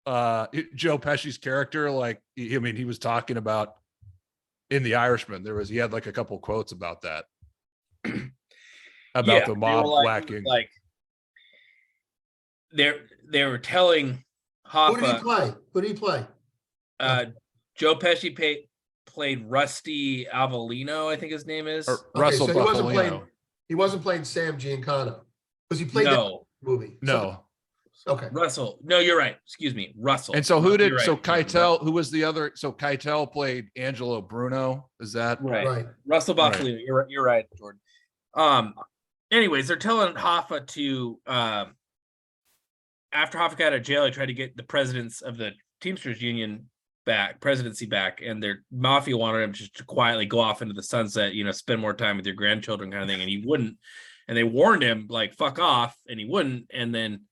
Pesci's character, like, he was talking about in The Irishman, he had like a couple quotes about that, about the mob lacking.
Like they were telling Hoffa.
Who did he play?
Joe Pesci played Rusty Avellino, I think his name is.
Russell Buffalino.
He wasn't playing Sam Giancana because he played that movie.
No.
Okay.
Russell. No, you're right. Excuse me. Russell.
And so Keitel, who was the other? So Keitel played Angelo Bruno. Is that
right? Russell Buffalino. Right. You're right, Jordan. Anyways, they're telling Hoffa to after Hoffa got out of jail, he tried to get the presidents of the Teamsters Union presidency back, and their mafia wanted him just to quietly go off into the sunset, spend more time with your grandchildren kind of thing, and he wouldn't. And they warned him, like, fuck off, and he wouldn't. And then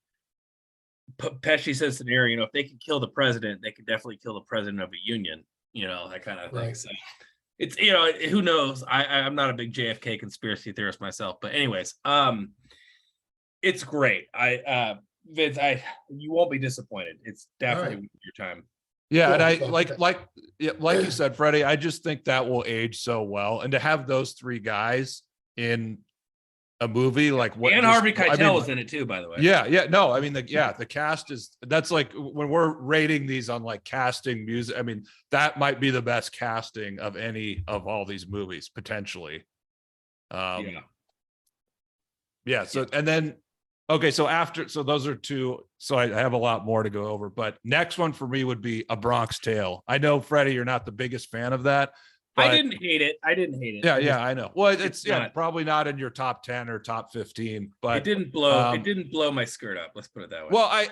Pesci says to Niro, if they can kill the president, they can definitely kill the president of a union, that kind of thing.
Right.
So it's, who knows? I'm not a big JFK conspiracy theorist myself, but anyways, it's great. Vince, you won't be disappointed. It's definitely worth your time.
Yeah, and I like you said, Freddie, I just think that will age so well, and to have those three guys in a movie like what,
and Harvey Keitel was in it too, by the way.
No, the cast that's like when we're rating these on like casting music, that might be the best casting of any of all these movies potentially. And then okay, so those are two. So I have a lot more to go over, but next one for me would be A Bronx Tale. I know, Freddie, you're not the biggest fan of that.
I didn't hate it.
Yeah, I know. Well, it's probably not in your top 10 or top 15, but
it didn't blow. It didn't blow my skirt up. Let's put it that way.
Well, I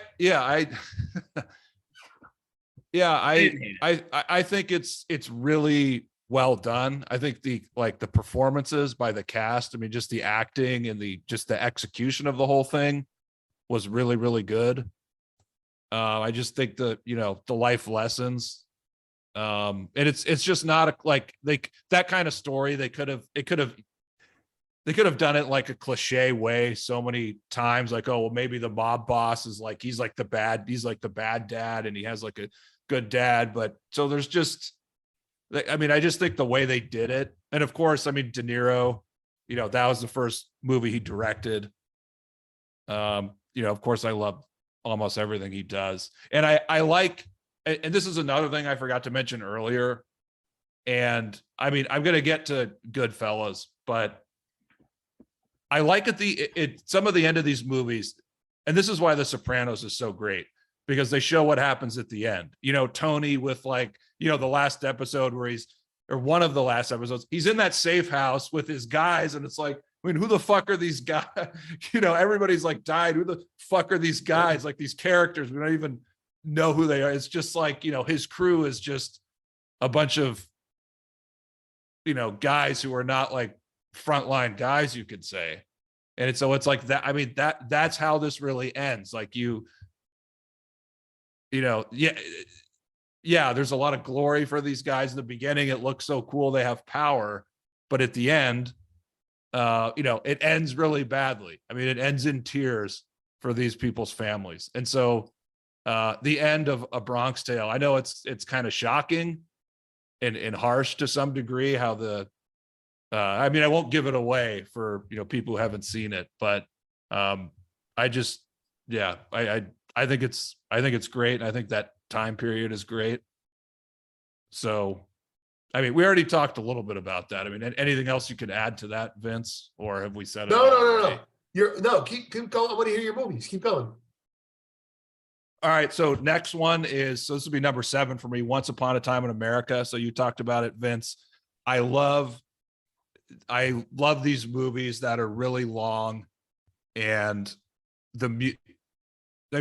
think it's really well done. I think the performances by the cast, just the acting and the execution of the whole thing was really, really good. I just think the life lessons, and it's just not that kind of story. They could have done it like a cliche way so many times, like, oh, well, maybe the mob boss is like, he's like the bad dad and he has like a good dad. But so there's just, I just think the way they did it. And of course, De Niro, that was the first movie he directed. Of course I love almost everything he does. And I like, and this is another thing I forgot to mention earlier. And I'm going to get to Goodfellas, but I like some of the end of these movies. And this is why The Sopranos is so great, because they show what happens at the end. Tony with the last episode where one of the last episodes, he's in that safe house with his guys. And it's like, who the fuck are these guys? Everybody's like died. Who the fuck are these guys? Like these characters, we don't even know who they are. It's just like, his crew is just a bunch of guys who are not like frontline guys, you could say. And so it's like that. I mean, that's how this really ends. Like yeah, there's a lot of glory for these guys in the beginning. It looks so cool. They have power, but at the end, it ends really badly. I mean, it ends in tears for these people's families. And so the end of A Bronx Tale, I know it's kind of shocking and harsh to some degree how I mean, I won't give it away for, people who haven't seen it, but I just, yeah, I think it's great. And I think that time period is great. So, I mean, we already talked a little bit about that. I mean, anything else you could add to that, Vince, or have we said it?
No. Keep going. I want to hear your movies. Keep going.
All right. So next one is, so this will be number 7 for me, Once Upon a Time in America. So you talked about it, Vince. I love these movies that are really long, and I mean,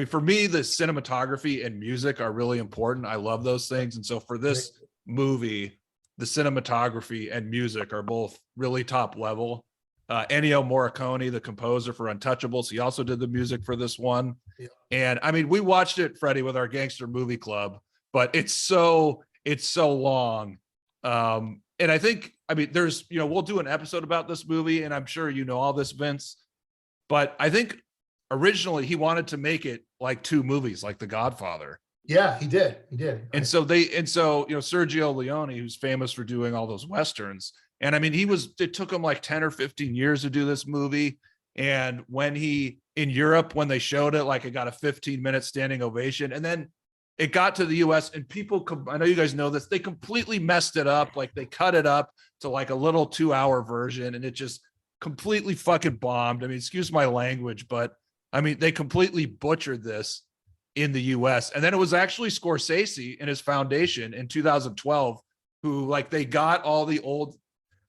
for me, the cinematography and music are really important. I love those things. And so for this movie, the cinematography and music are both really top level. Ennio Morricone, the composer for Untouchables, he also did the music for this one. Yeah. And I mean, we watched it, Freddie, with our Gangster Movie Club, but it's so long. And I think, I mean, there's, we'll do an episode about this movie, and I'm sure all this, Vince, but I think originally he wanted to make it like 2 movies, like The Godfather.
Yeah, he did.
And so Sergio Leone, who's famous for doing all those Westerns. And I mean, it took him like 10 or 15 years to do this movie. And in Europe, when they showed it, like it got a 15-minute standing ovation. And then it got to the US, and people, I know you guys know this, they completely messed it up. Like they cut it up to like a little 2-hour version, and it just completely fucking bombed. I mean, excuse my language, but I mean, they completely butchered this in the US. And then it was actually Scorsese and his foundation in 2012 who, like, they got all the old,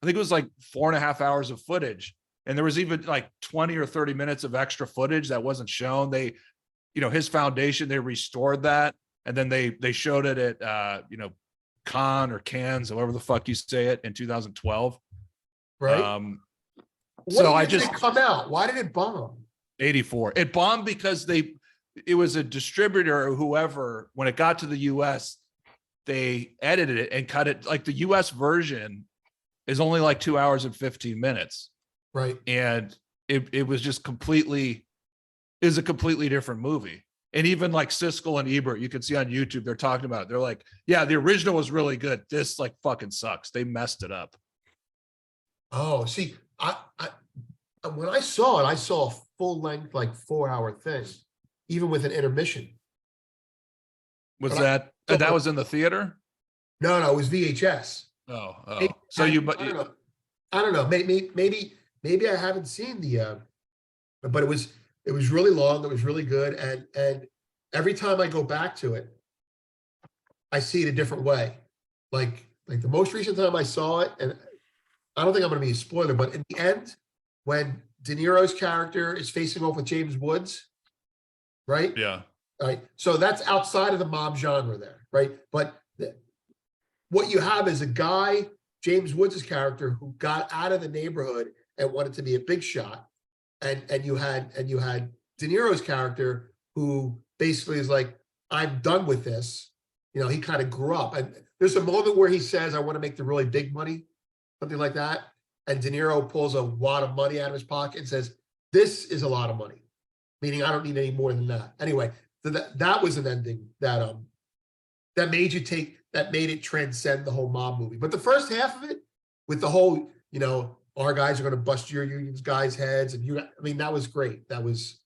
I think it was like 4.5 hours of footage. And there was even like 20 or 30 minutes of extra footage that wasn't shown. They, his foundation, they restored that. And then they showed it at, Cannes or Cannes, however the fuck you say it, in 2012.
Right.
So
did it come out? Why did it bomb?
84. It bombed because it was a distributor or whoever, when it got to the US, they edited it and cut it. Like the US version is only like 2 hours and 15 minutes.
Right.
And it was just is a completely different movie. And even like Siskel and Ebert, you can see on YouTube, they're talking about it. They're like, yeah, the original was really good. This like fucking sucks. They messed it up.
Oh, see, I when I saw it, I saw a full length, like 4-hour thing, even with an intermission.
Was that was in the theater?
No, it was VHS.
Oh.
So I don't know. Maybe I haven't seen but it was really long. It was really good. And every time I go back to it, I see it a different way. Like the most recent time I saw it, and I don't think I'm going to be a spoiler, but in the end, when De Niro's character is facing off with James Woods, right?
Yeah.
All right. So that's outside of the mob genre there, right? But what you have is a guy, James Woods' character, who got out of the neighborhood and wanted to be a big shot. And you had De Niro's character who basically is like, I'm done with this. He kind of grew up. And there's a moment where he says, I want to make the really big money, something like that. And De Niro pulls a wad of money out of his pocket and says, this is a lot of money, meaning I don't need any more than that. Anyway, so that was an ending that made it transcend the whole mob movie. But the first half of it, with the whole, our guys are going to bust your union's guys' heads, and that was great. That was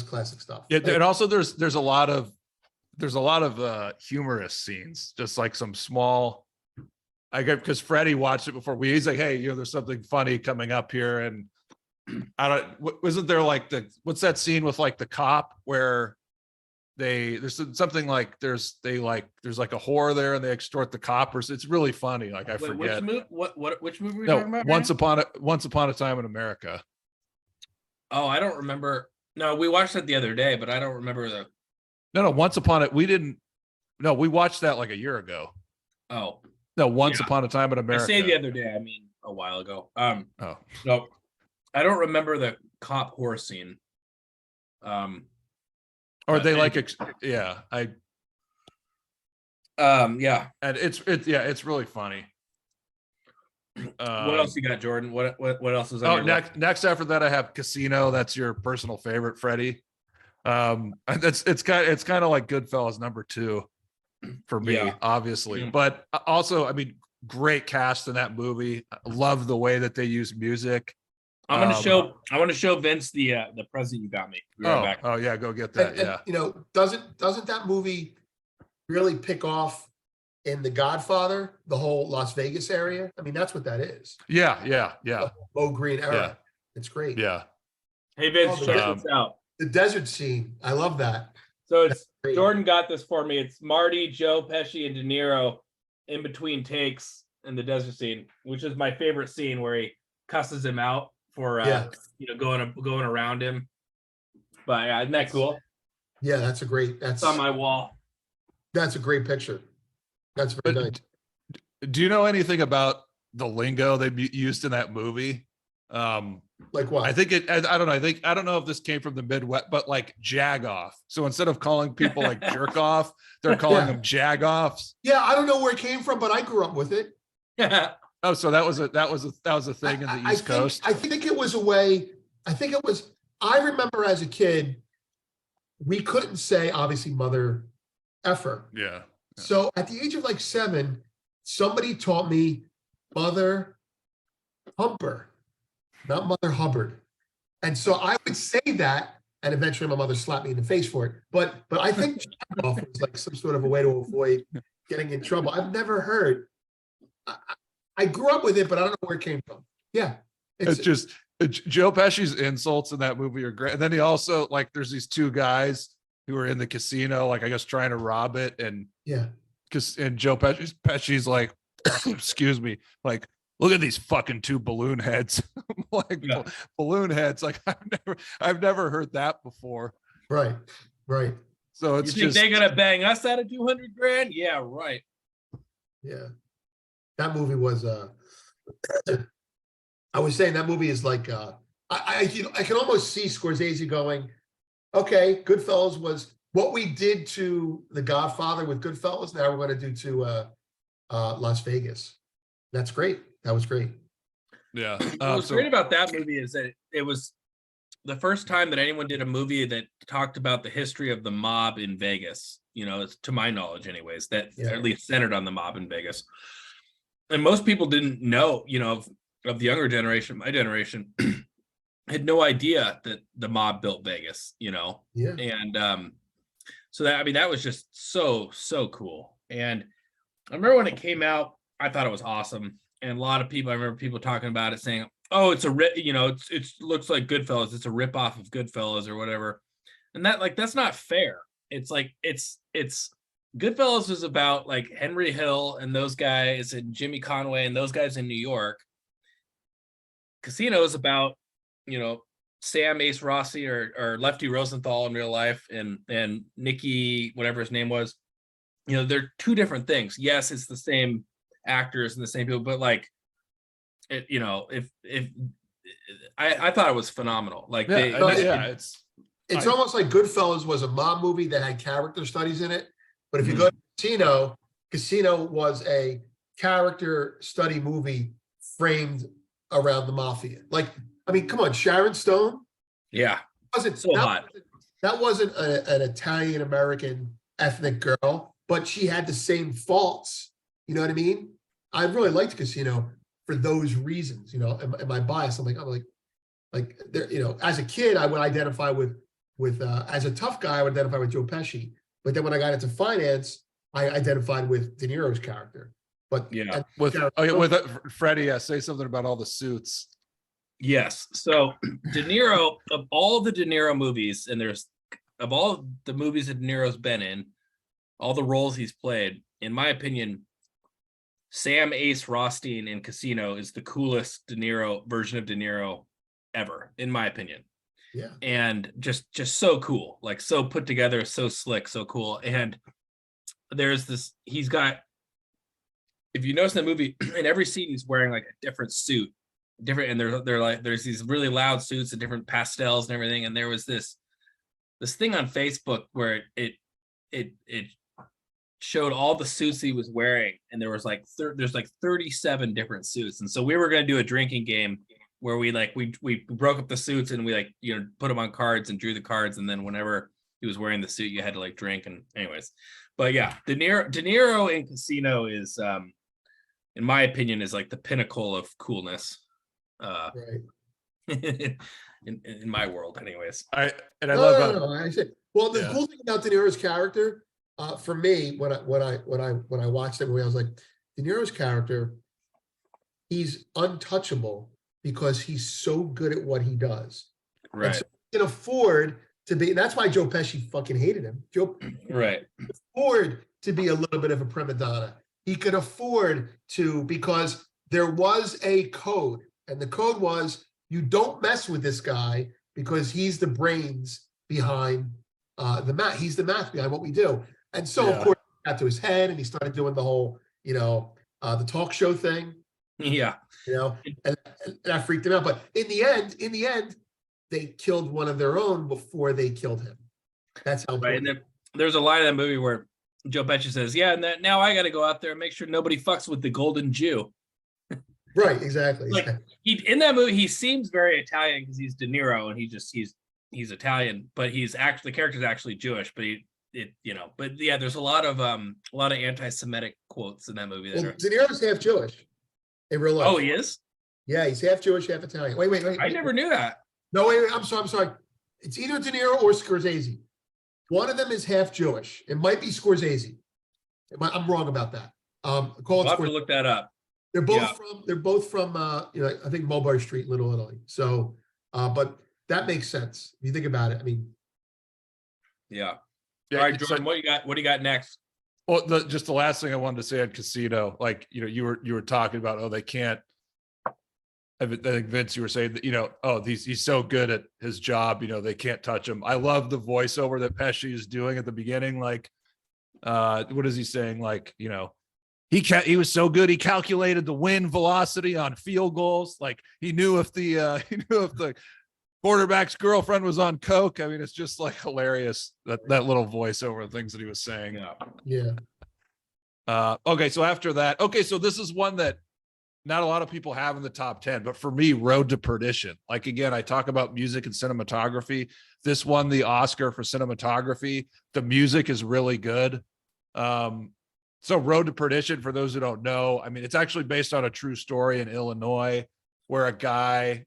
classic stuff.
Yeah, and also there's a lot of humorous scenes, just like some small. I get, because Freddy watched it before. He's like, hey, there's something funny coming up here, and wasn't there like what's that scene with like the cop where there's something like there's like a whore there and they extort the coppers. It's really funny. Like I forget.
Which movie are we talking about?
Once Upon a Time in America.
Oh, I don't remember. No, we watched it the other day, but I don't remember
No, Once Upon it. We watched that like a year ago.
Oh.
No, Once
Yeah.
Upon a Time in
I
America.
say the other day, I mean a while ago.
Oh,
No, I don't remember the cop horse scene.
or
But
they like,
anyway.
yeah,
Yeah.
and it's really funny.
What else you got, Jordan? What else is on
Oh,
your list?
next after that, I have Casino. That's your personal favorite, Freddie. It's kind of like Goodfellas #2 for me,
Yeah.
obviously.
Mm.
But also, I mean, great cast in that movie. I love the way that they use music.
I want to show Vince the present you got me. Be right back.
Oh yeah, go get that.
And,
Yeah.
you know, doesn't that movie really pick off in The Godfather, the whole Las Vegas area? I mean, that's what that is.
Yeah.
The Low Green era.
Yeah.
It's great.
Yeah.
Hey Vince,
Oh,
check this out.
The desert scene. I love that.
So it's
Great.
Jordan got this for me. It's Marty, Joe Pesci, and De Niro in between takes in the desert scene, which is my favorite scene where he cusses him out for going around him. But yeah, isn't that cool?
Yeah, that's
It's on my wall.
That's a great picture. That's very nice.
Do you know anything about the lingo they used in that movie?
Like what?
I think I don't know. I don't know if this came from the Midwest, but like jag off. So instead of calling people like jerk off, they're calling them jag offs.
Yeah, I don't know where it came from, but I grew up with it.
Oh, so that was a thing in the East Coast.
I think it was a way. I remember as a kid, we couldn't say obviously mother effer.
Yeah.
So at the age of like 7, somebody taught me mother humper, not Mother Hubbard. And so I would say that, and eventually my mother slapped me in the face for it. But I think off was like some sort of a way to avoid getting in trouble. I've never heard. I grew up with it, but I don't know where it came from. Yeah.
It's just Joe Pesci's insults in that movie are great. And then he also, like, there's these two guys who are in the casino, like I guess trying to rob it. And
yeah,
and Joe Pesci's like, excuse me, like, look at these fucking two balloon heads. Like, balloon heads. Like, I've never heard that before.
Right.
So it's you think they're gonna bang us out of 200 grand? Yeah, right.
Yeah. That movie was I was saying that movie is like I can almost see Scorsese going, okay, Goodfellas was what we did to The Godfather with Goodfellas. Now we're going to do to Las Vegas. That's great. That was great.
Yeah.
What's great about that movie is that it was the first time that anyone did a movie that talked about the history of the mob in Vegas. You know, it's, to my knowledge, anyways, that at least centered on the mob in Vegas. And most people didn't know, you know, of the younger generation, my generation, had no idea that the mob built Vegas, you know?
Yeah.
And so that, I mean, that was just so cool. And I remember when it came out, I thought it was awesome. And a lot of people, I remember people talking about it saying, oh, it's it looks like Goodfellas. It's a ripoff of Goodfellas or whatever. And that, like, that's not fair. It's like, it's Goodfellas was about like Henry Hill and those guys and Jimmy Conway and those guys in New York. Casino is about, you know, Sam Ace Rossi or Lefty Rosenthal in real life and Nicky, whatever his name was. You know, they're two different things. Yes, it's the same actors and the same people, but like, it, you know, if I thought it was phenomenal. Like,
it's almost like Goodfellas was a mob movie that had character studies in it. But if you go to Casino was a character study movie framed around the mafia. Like, I mean, come on, Sharon Stone.
Yeah,
Wasn't
so hot.
That wasn't an Italian American ethnic girl, but she had the same faults. You know what I mean? I really liked Casino for those reasons. You know, am I biased? I'm like there. You know, as a kid, I would identify with as a tough guy, I would identify with Joe Pesci. But then when I got into finance, I identified with De Niro's character. But
with Freddy, say something about all the suits.
Yes. So De Niro, of all the De Niro movies, and of all the movies that De Niro's been in, all the roles he's played, in my opinion, Sam Ace Rothstein in Casino is the coolest version of De Niro ever, in my opinion.
Yeah.
And just so cool, like so put together, so slick, so cool. And there's this, he's got if you notice in the movie, in every scene he's wearing like a different suit, different, and they're like there's these really loud suits and different pastels and everything. And there was this thing on Facebook where it showed all the suits he was wearing, and there was like there's like 37 different suits. And so we were gonna do a drinking game where we broke up the suits and we like put them on cards and drew the cards, and then whenever he was wearing the suit, you had to like drink. And anyways, but yeah, De Niro in Casino is in my opinion is like the pinnacle of coolness.
Right.
in my world, anyways.
I love
I said, well, the
Yeah.
cool thing about De Niro's character, for me, when I watched that movie, I was like, De Niro's character, he's untouchable because he's so good at what he does.
Right.
And so he can afford to be. That's why Joe Pesci fucking hated him. Joe
Right.
could afford to be a little bit of a prima donna. He could afford to, because there was a code, and the code was you don't mess with this guy because he's the brains behind the math. He's the math behind what we do. And so, of course, he got to his head and he started doing the whole, the talk show thing.
Yeah.
And that freaked him out. But in the end, they killed one of their own before they killed him. That's how.
Right. And then there's a line in that movie where Joe Pesci says, "Yeah, and now I got to go out there and make sure nobody fucks with the Golden Jew."
Right. Exactly.
Like in that movie, he seems very Italian because he's De Niro and he's Italian, but the character's actually Jewish. But but yeah, there's a lot of anti-Semitic quotes in that movie.
Well, De Niro's half Jewish in real life.
Oh, he is?
Yeah, he's half Jewish, half Italian. Wait.
I never knew that.
No, wait. I'm sorry. It's either De Niro or Scorsese. One of them is half Jewish. It might be Scorsese. I'm wrong about that. Call it
I'll have to
Scorsese.
look that up.
They're both from I think Mulberry Street, Little Italy. So, but that makes sense if you think about it. I mean,
yeah.
Yeah,
all right, Jordan, what do you got next?
Well, just the last thing I wanted to say on Casino, like you were talking about, they can't. I think Vince, you were saying that he's so good at his job, they can't touch him. I love the voiceover that Pesci is doing at the beginning. Like, what is he saying? Like, he was so good. He calculated the wind velocity on field goals. Like he knew if the quarterback's girlfriend was on coke. I mean, it's just like hilarious that little voiceover things that he was saying.
yeah.
Okay, so after that, so this is one that not a lot of people have in the top 10, but for me, Road to Perdition. Like, again, I talk about music and cinematography. This won the Oscar for cinematography. The music is really good. So Road to Perdition, for those who don't know, I mean, it's actually based on a true story in Illinois where a guy,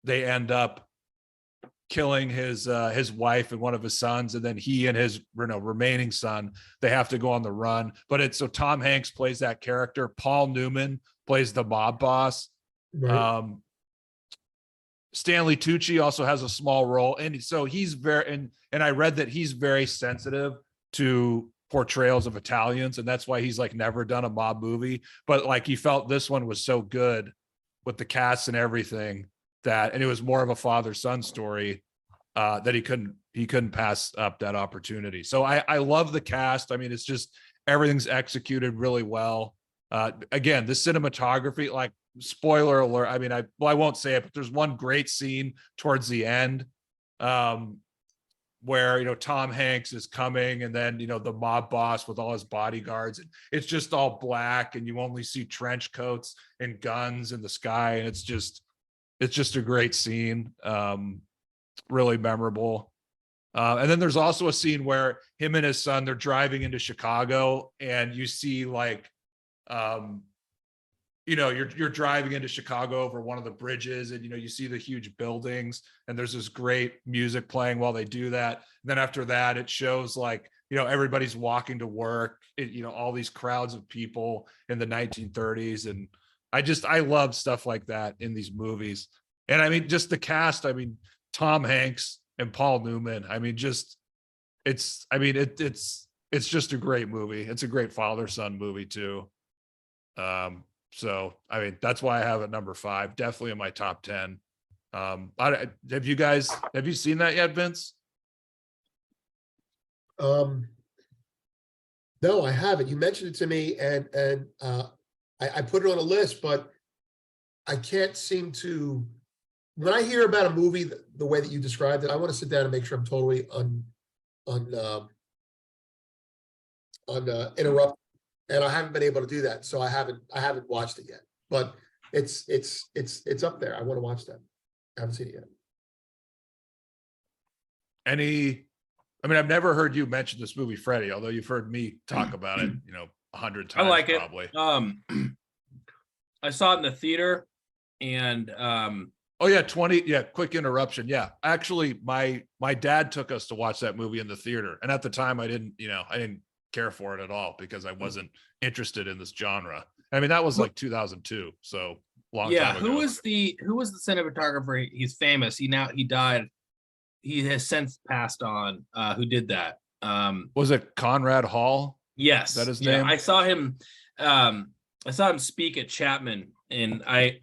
they end up killing his wife and one of his sons, and then he and his remaining son, they have to go on the run. But so Tom Hanks plays that character. Paul Newman plays the mob boss.
Right.
Stanley Tucci also has a small role, and so he's very and I read that he's very sensitive to portrayals of Italians, and that's why he's like never done a mob movie. But like he felt this one was so good with the cast and everything and it was more of a father-son story that he couldn't pass up that opportunity. So I love the cast. I mean, it's just everything's executed really well. Again, the cinematography, like spoiler alert. I mean, I won't say it, but there's one great scene towards the end where Tom Hanks is coming, and then the mob boss with all his bodyguards, and it's just all black, and you only see trench coats and guns in the sky, and it's just a great scene, really memorable. And then there's also a scene where him and his son, they're driving into Chicago, and you see like, you're driving into Chicago over one of the bridges, and you see the huge buildings, and there's this great music playing while they do that. And then after that, it shows like everybody's walking to work, all these crowds of people in the 1930s, and I love stuff like that in these movies. And I mean, just the cast, I mean, Tom Hanks and Paul Newman, I mean, it's just a great movie. It's a great father-son movie too. So, I mean, that's why I have it number 5, definitely in my top 10. Have you seen that yet, Vince?
No, No, I haven't. You mentioned it to me, and I put it on a list, but I can't seem to. When I hear about a movie the way that you described it, I want to sit down and make sure I'm totally interrupted, and I haven't been able to do that, so I haven't watched it yet. But it's up there. I want to watch that. I haven't seen it yet.
I mean, I've never heard you mention this movie, Freddy, although you've heard me talk about it, 100 times.
I like
probably.
it. I saw it in the theater, and
oh yeah, quick interruption. Yeah, actually, my dad took us to watch that movie in the theater, and at the time, I didn't care for it at all because I wasn't interested in this genre. I mean, that was like 2002, so long time ago.
Who was the cinematographer? He's famous. He died. He has since passed on. Who did that?
Was it Conrad Hall?
Yes,
Is that his name?
I saw him. I saw him speak at Chapman, and I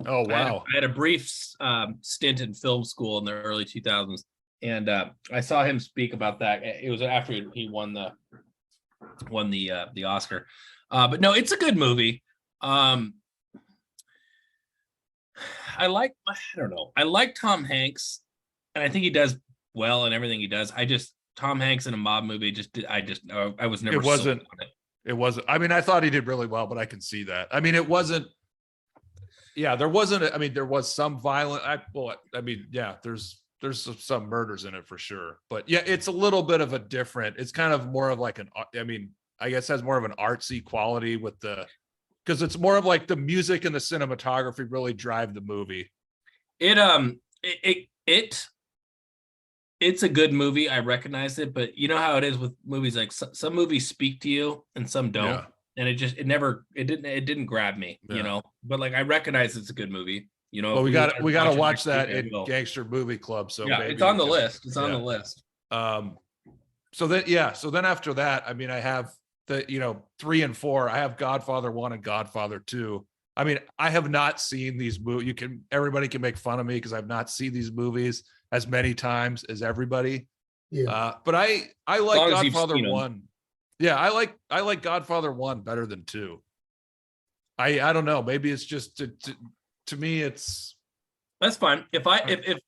had a brief stint in film school in the early 2000s, and I saw him speak about that. It was after he won the Oscar. But no, it's a good movie. I like Tom Hanks, and I think he does well in everything he does. Tom Hanks in a mob movie I was never.
It wasn't. I mean, I thought he did really well, but I can see that. I mean, it wasn't. Yeah, there wasn't. I mean, there was some violent. There's some murders in it for sure. But yeah, it's a little bit of a different. It's kind of more of like I guess has more of an artsy quality because it's more of like the music and the cinematography really drive the movie.
It's a good movie. I recognize it, but you know how it is with movies. Like some movies speak to you and some don't, and it didn't grab me. But like I recognize it's a good movie.
Well, we got to watch that in Gangster Movie Club. So
yeah, it's on the list. It's on the list.
So then after that, I mean, I have the 3 and 4. I have Godfather 1 and Godfather 2. I mean, I have not seen these movies. Everybody can make fun of me because I've not seen these movies as many times as everybody.
Yeah.
But I like Godfather 1. Yeah, I like Godfather 1 better than 2. I don't know. Maybe it's just to me it's
that's fine. If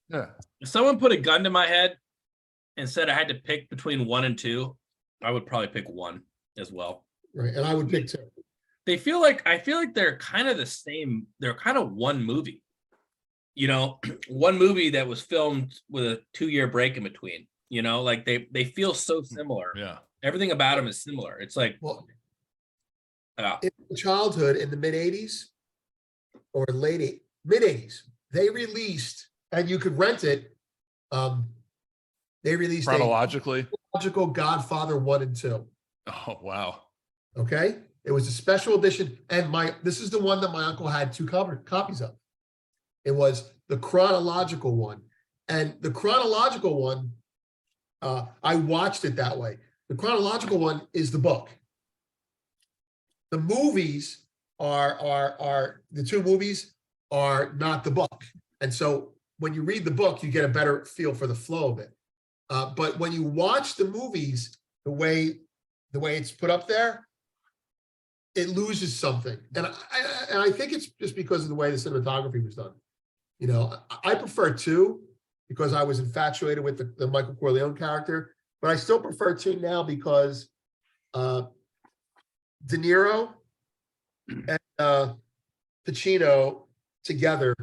someone put a gun to my head and said I had to pick between 1 and 2, I would probably pick 1 as well.
Right, and I would pick 2.
I feel like they're kind of the same. They're kind of one movie. One movie that was filmed with a 2-year break in between. Like they feel so similar.
Yeah.
Everything about them is similar. It's like,
in childhood in the mid 80s or mid 80s, they released, and you could rent it. They released
chronological
Godfather 1 and 2.
Oh wow.
Okay. It was a special edition, and this is the one that my uncle had 2 copies of. It was the chronological one, and the chronological one, I watched it that way. The chronological one is the book. The movies are the 2 movies are not the book, and so when you read the book, you get a better feel for the flow of it. But when you watch the movies, the way it's put up there, it loses something. And I think it's just because of the way the cinematography was done. I prefer 2 because I was infatuated with the Michael Corleone character, but I still prefer 2 now because De Niro and Pacino together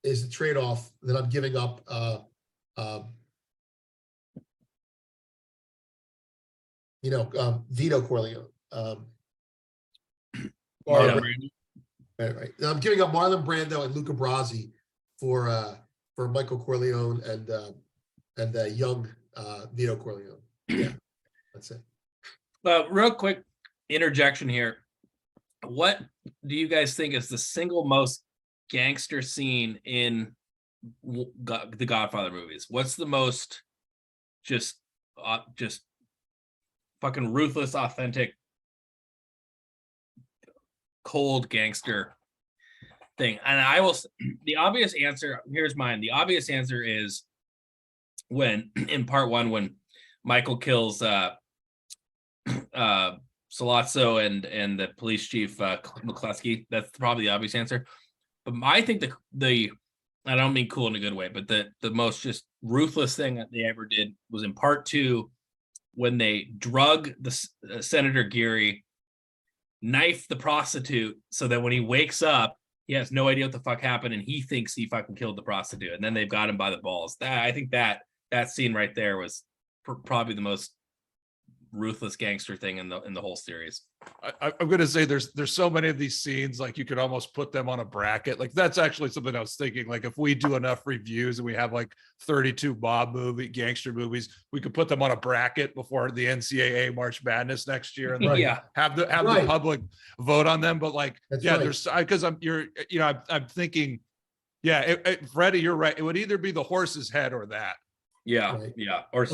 is the trade-off that I'm giving up. Vito Corleone. Right. I'm giving up Marlon Brando and Luca Brasi for Michael Corleone and young Vito Corleone. Yeah, that's it.
Real quick interjection here. What do you guys think is the single most gangster scene in the Godfather movies? What's the most just fucking ruthless, authentic, cold gangster thing? And the obvious answer, here's mine. The obvious answer is when in part 1, when Michael kills Sollozzo and the police chief McCluskey. That's probably the obvious answer. But I think the I don't mean cool in a good way, but the most just ruthless thing that they ever did was in part 2 when they drug the Senator Geary, knife the prostitute, so that when he wakes up, he has no idea what the fuck happened, and he thinks he fucking killed the prostitute, and then they've got him by the balls. I think that scene right there was probably the most ruthless gangster thing in the whole series.
I'm going to say there's so many of these scenes, like you could almost put them on a bracket. Like that's actually something I was thinking, like if we do enough reviews and we have like 32 gangster movies, we could put them on a bracket before the NCAA March Madness next year and like have the public vote on them. But like, there's, because I'm thinking, Freddy, you're right. It would either be the horse's head or that.
Or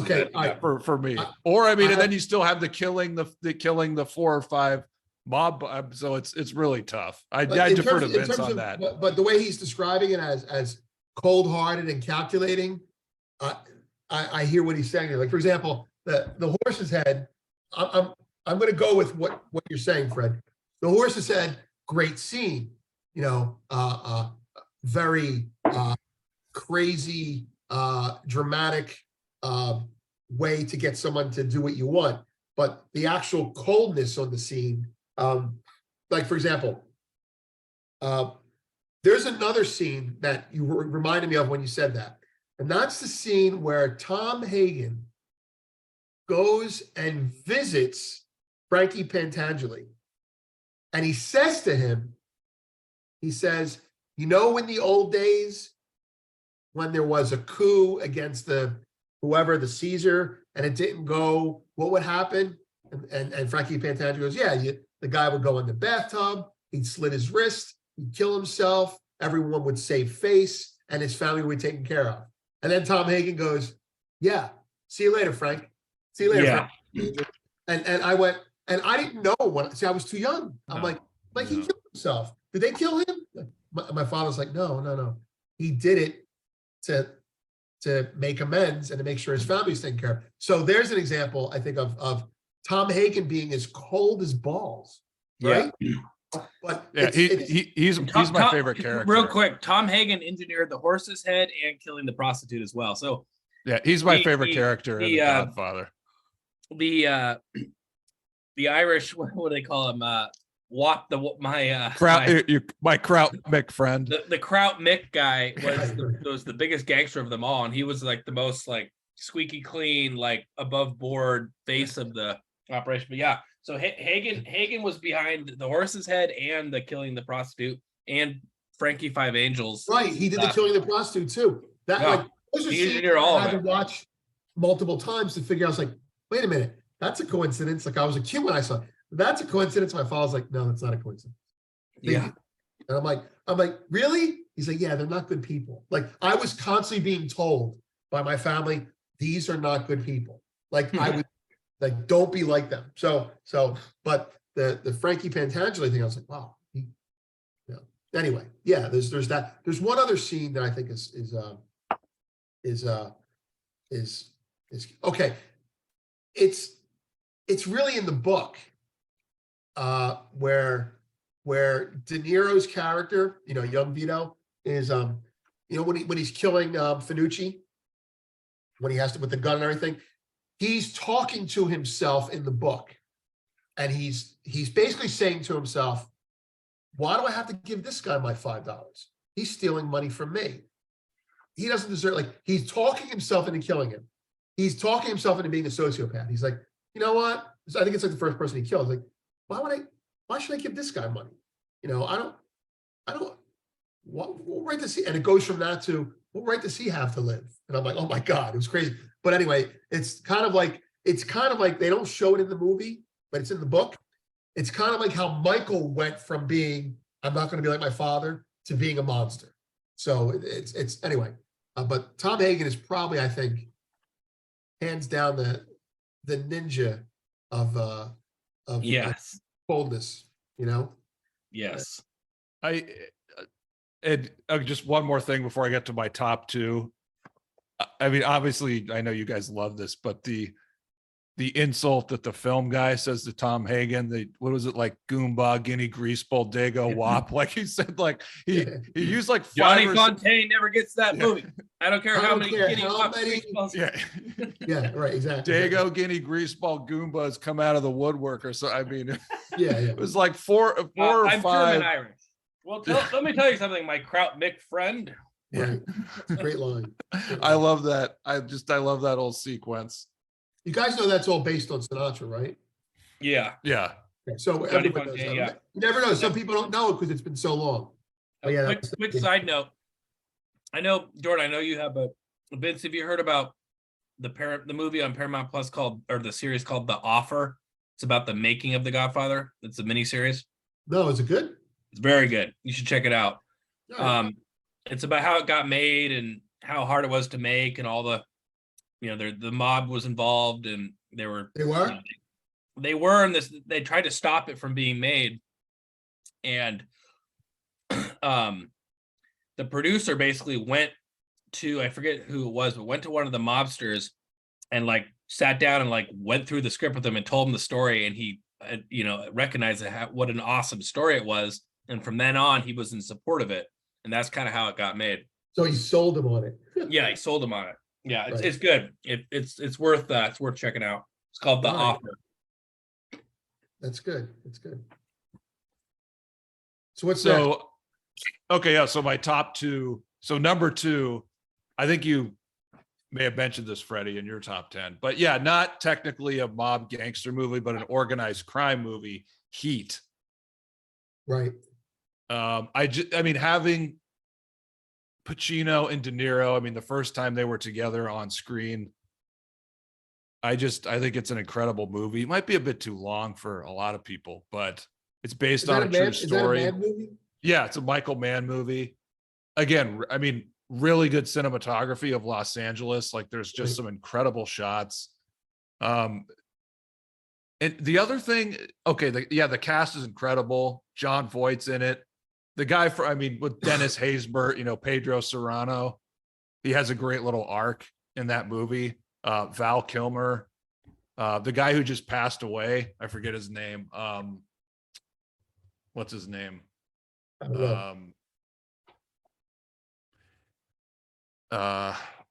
for me. And then you still have the killing the 4 or 5 mob. So it's really tough. I defer to Vince on that.
But the way he's describing it as cold-hearted and calculating, I hear what he's saying. Like, for example, the horse's head. I'm going to go with what you're saying, Fred. The horse's head, great scene. Very crazy. Dramatic way to get someone to do what you want, but the actual coldness on the scene, like for example, there's another scene that you reminded me of when you said that, and that's the scene where Tom Hagen goes and visits Frankie Pentangeli, and he says to him, he says, in the old days, when there was a coup against the Caesar, and it didn't go, what would happen? And Frankie Pentangeli goes, the guy would go in the bathtub, he'd slit his wrist, he'd kill himself, everyone would save face, and his family would be taken care of. And then Tom Hagen goes, see you later, Frank. See you later, Frank. And I went, and I didn't know I was too young. I'm like he killed himself. Did they kill him? My father's like, no. He did it to make amends and to make sure his family's taken care of. So there's an example, I think, of Tom Hagen being as cold as balls, right? But
he's my favorite character.
Real quick, Tom Hagen engineered the horse's head and killing the prostitute as well. So
he's my favorite character in The Godfather.
The Irish, what do they call him? My
Kraut Mick friend.
The Kraut Mick guy was the biggest gangster of them all, and he was like the most like squeaky clean, like above board face of the operation. But so Hagen was behind the horse's head and the killing the prostitute and Frankie Five Angels.
Right, he did the killing the prostitute too. Those are scenes I had to watch multiple times to figure out. I was like, wait a minute, that's a coincidence. Like I was a kid when I saw it. That's a coincidence. My father's like, no, that's not a coincidence. And I'm like, really? He's like, yeah, they're not good people. Like I was constantly being told by my family, these are not good people. Like I would like, don't be like them. So, but the Frankie Pentangeli thing, I was like, wow. Anyway, there's that. There's one other scene that I think is okay. It's really in the book. Where De Niro's character, young Vito, is when he's killing Finucci, when he has to with the gun and everything, he's talking to himself in the book, and he's basically saying to himself, why do I have to give this guy my $5? He's stealing money from me. He doesn't deserve. Like he's talking himself into killing him. He's talking himself into being a sociopath. He's like, you know what? I think it's like the first person he kills. Like, why should I give this guy money? I don't, what right does he, and it goes from that to, what right does he have to live? And I'm like, oh my God, it was crazy. But anyway, it's kind of like they don't show it in the movie, but it's in the book. It's kind of like how Michael went from being, I'm not going to be like my father, to being a monster. So it's anyway, but Tom Hagen is probably, I think, hands down the ninja of
yes,
coldness,
Yes.
And just one more thing before I get to my top 2. I mean, obviously, I know you guys love this, but the the insult that the film guy says to Tom Hagen, what was it, like Goomba, Guinea Greaseball, Dago, Wop? Like he said, like he used like
Johnny
5 or
Fontaine never gets that
Yeah.
movie. I don't care
I
how
don't
many
care
guinea
how many-
greaseballs.
Yeah.
Yeah, right, exactly.
Dago, Guinea Greaseball, Goombas come out of the woodwork or so. I mean,
Yeah, yeah.
it was like four or
I'm
five.
German Irish. Well, let me tell you something, my Kraut Mick friend.
Yeah.
Right. It's a great line.
I love that. I love that whole sequence.
You guys know that's all based on Sinatra, right?
Yeah.
Yeah.
Okay, so
Johnny
everyone knows
Fontaine,
that.
yeah.
You never know. Some people don't know it because it's been so long. Oh, yeah,
Quick side note. I know, Jordan, I know you have a Vince, have you heard about the movie on Paramount Plus or the series called The Offer? It's about the making of The Godfather. It's a miniseries.
No, is it good?
It's very good. You should check it out.
All right.
It's about how it got made and how hard it was to make, and all the, the mob was involved, and
They were?
they were in this. They tried to stop it from being made, and the producer basically went to, I forget who it was, but went to one of the mobsters and like sat down and like went through the script with him and told him the story, and he recognized what an awesome story it was, and from then on he was in support of it, and that's kind of how it got made.
So he sold him on it.
Yeah, he sold him on it. Yeah,
Right.
it's good. It's worth checking out. It's called The
All right.
Offer.
That's good. That's good. So what's next?
So, okay, yeah. So my top 2. So number 2, I think you may have mentioned this, Freddie, in your top 10. But yeah, not technically a mob gangster movie, but an organized crime movie, Heat.
Right.
I mean, having Pacino and De Niro, I mean, the first time they were together on screen, I think it's an incredible movie. It might be a bit too long for a lot of people, but it's based on a true story.
Is that a Mann movie?
Yeah, it's a Michael Mann movie. Again, I mean, really good cinematography of Los Angeles. Like there's just
Right.
some incredible shots. And the other thing, okay, the cast is incredible. John Voight's in it. The guy with Dennis Haysbert, Pedro Serrano, he has a great little arc in that movie. Val Kilmer, the guy who just passed away, I forget his name. What's his name?
I don't know.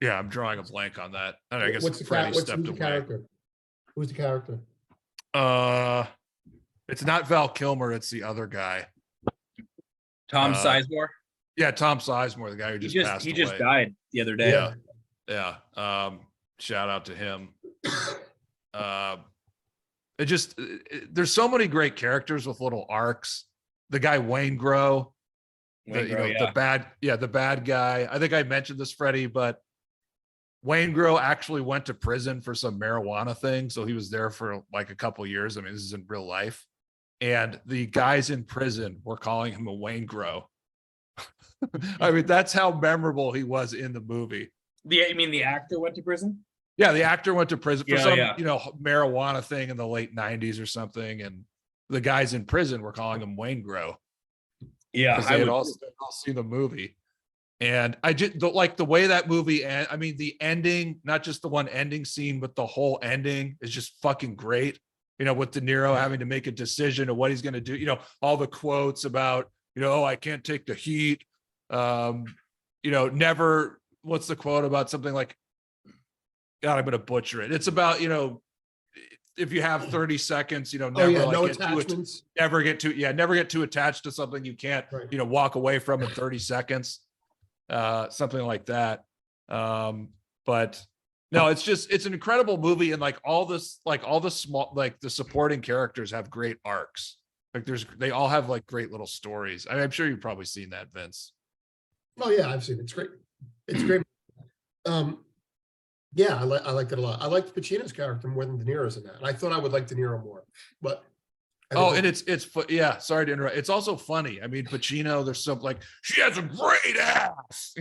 Yeah, I'm drawing a blank on that. And I guess
What's the
Freddie
who's
stepped
the
away.
character? Who's the character?
It's not Val Kilmer, it's the other guy.
Tom Sizemore.
Yeah, Tom Sizemore, the guy who just passed
he
away.
just died the other day.
Yeah. Shout out to him. There's so many great characters with little arcs. The guy Wayne Grow, the bad guy. I think I mentioned this, Freddie, but Wayne Grow actually went to prison for some marijuana thing. So he was there for like a couple years. I mean, this is in real life. And the guys in prison were calling him a Wayne Grow. I mean, that's how memorable he was in the movie.
You mean the actor went to prison?
Yeah, the actor went to prison for some,
Yeah.
marijuana thing in the late 90s or something. And the guys in prison were calling him Wayne Grow.
Yeah,
They had all seen the movie. And I just like the way that movie the ending, not just the one ending scene, but the whole ending is just fucking great. With De Niro having to make a decision of what he's going to do, all the quotes about, I can't take the heat. Never, what's the quote about something like, God, I'm going to butcher it. It's about, if you have 30 seconds, never get too attached to something you can't, walk away from in 30 seconds. Something like that. But no, it's an incredible movie. And all the small, the supporting characters have great arcs. They all have great little stories. I'm sure you've probably seen that, Vince.
Oh yeah, I've seen it. It's great. It's great. Yeah, I liked it a lot. I liked Pacino's character more than De Niro's in that. And I thought I would like De Niro more, but.
And it's sorry to interrupt. It's also funny. I mean, Pacino, there's some she has a great ass.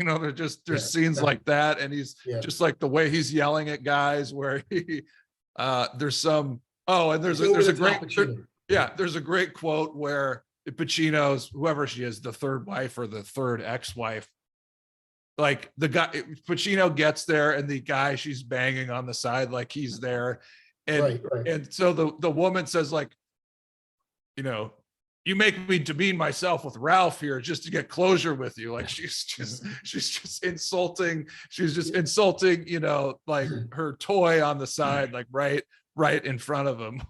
There's scenes like that. And he's just the way he's yelling at guys where there's some, there's a great quote where Pacino's, whoever she is, the third wife or the third ex-wife, the guy, Pacino gets there and the guy she's banging on the side, he's there. And
Right.
and so the woman says, like, you know, you make me demean myself with Ralph here just to get closure with you. Like she's just insulting. She's just insulting, you know, like her toy on the side, like right in front of him.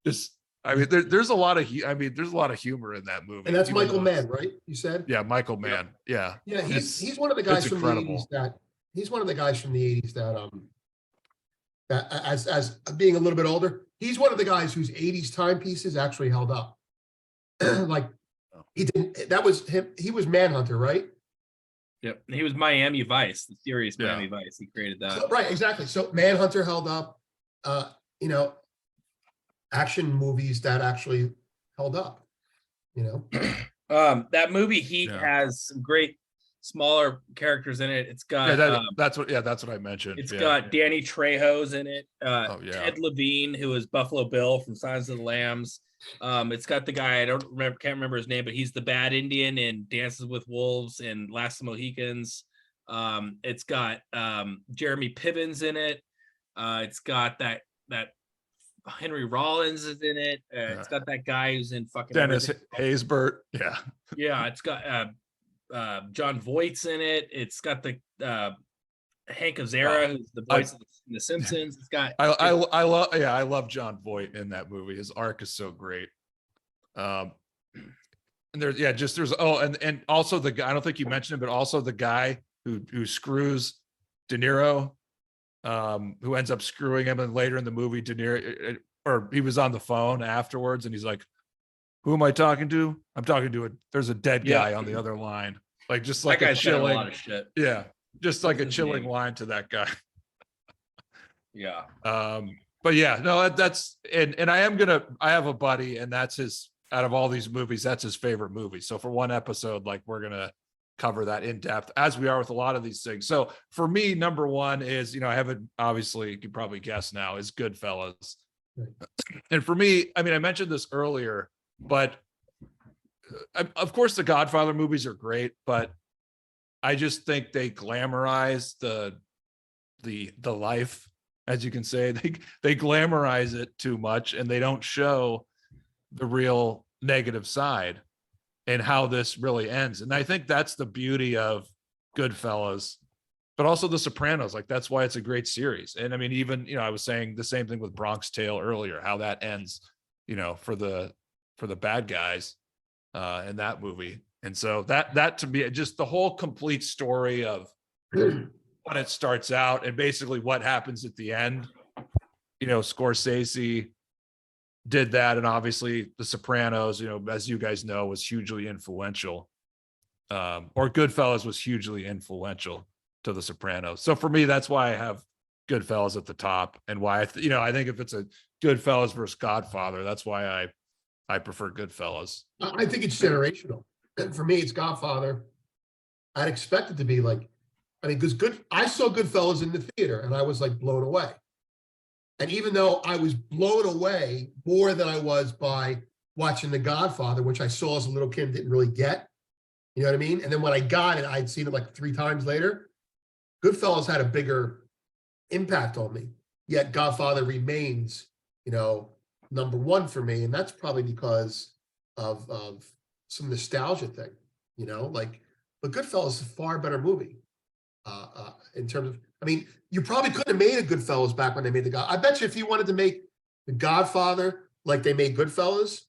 Just, I mean, there's a lot of, there's a lot of humor in that movie.
And that's
even
Michael
though
Mann, right? You said?
Yeah, Michael Mann. Yeah.
Yeah,
It's
he's one of the guys from the
incredible.
80s that he's one of the guys from the 80s that as being a little bit older, he's one of the guys whose 80s timepieces actually held up. Like he didn't, that was him, he was Manhunter, right?
Yep. He was Miami Vice, the series Miami Vice. He created that.
So, right, exactly. So Manhunter held up, you know, action movies that actually held up, you know.
That movie Heat has some great smaller characters in it. It's got
that's what I mentioned.
It's got Danny Trejo's in it.
Ted
Levine, who is Buffalo Bill from Signs of the Lambs. It's got the guy can't remember his name, but he's the bad Indian in Dances with Wolves and Last of the Mohicans. It's got Jeremy Piven's in it. It's got that Henry Rollins is in it. It's got that guy who's in fucking
Dennis Haysbert. Yeah.
Yeah, it's got John Voight's in it. It's got the Hank Azaria, who's the voice of the Simpsons. It's got
I love John Voight in that movie. His arc is so great. And there's and also the guy, I don't think you mentioned it, but also the guy who screws De Niro, who ends up screwing him, and later in the movie, De Niro, or he was on the phone afterwards, and he's like, "Who am I talking to? I'm talking to there's a dead guy on the other line." Like, just like a chilling,
a lot of shit.
Yeah, just like a chilling line to that guy.
Yeah.
But yeah, no, that's and I have a buddy, and that's his, out of all these movies, that's his favorite movie. So for one episode, like, we're gonna cover that in depth, as we are with a lot of these things. So for me, number one is, you know, I haven't, obviously you can probably guess now, is Goodfellas. Right. And for me, I mean, I mentioned this earlier, but of course the Godfather movies are great, but I just think they glamorize the life, as you can say. They glamorize it too much, and they don't show the real negative side and how this really ends. And I think that's the beauty of Goodfellas, but also The Sopranos. Like, that's why it's a great series. And I mean, even, you know, I was saying the same thing with Bronx Tale earlier, how that ends, you know, for the bad guys in that movie. And so that to me, just the whole complete story of when it starts out and basically what happens at the end. You know, Scorsese did that, and obviously The Sopranos, you know, as you guys know, was hugely influential. Or Goodfellas was hugely influential to The Sopranos. So for me, that's why I have Goodfellas at the top, and why I think if it's a Goodfellas versus Godfather, that's why I prefer Goodfellas.
I think it's generational. And for me, it's Godfather. I'd expect it to be like, I mean, because I saw Goodfellas in the theater, and I was like blown away. And even though I was blown away more than I was by watching The Godfather, which I saw as a little kid, didn't really get, you know what I mean? And then when I got it, I'd seen it like 3 times later. Goodfellas had a bigger impact on me, yet Godfather remains, you know, number one for me. And that's probably because of some nostalgia thing, you know, like, but Goodfellas is a far better movie in terms of, I mean, you probably couldn't have made a Goodfellas back when they made I bet you if you wanted to make The Godfather like they made Goodfellas,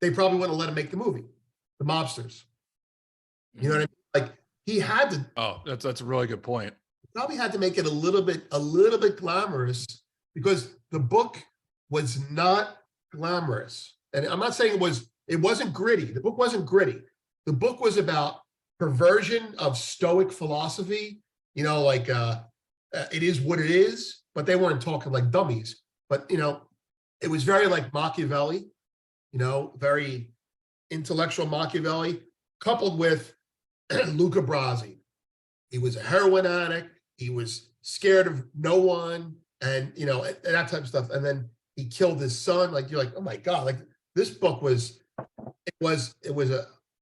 they probably wouldn't let him make the movie, The Mobsters. You know what I mean? Like, he had to.
Oh, that's a really good point.
Probably had to make it a little bit glamorous, because the book was not glamorous. And I'm not saying it wasn't gritty. The book wasn't gritty. The book was about perversion of Stoic philosophy, you know, like it is what it is, but they weren't talking like dummies. But, you know, it was very like Machiavelli, you know, very intellectual Machiavelli, coupled with Luca Brasi. He was a heroin addict. He was scared of no one, and, you know, and that type of stuff. And then he killed his son. Like, you're like, oh my God, like, this book was a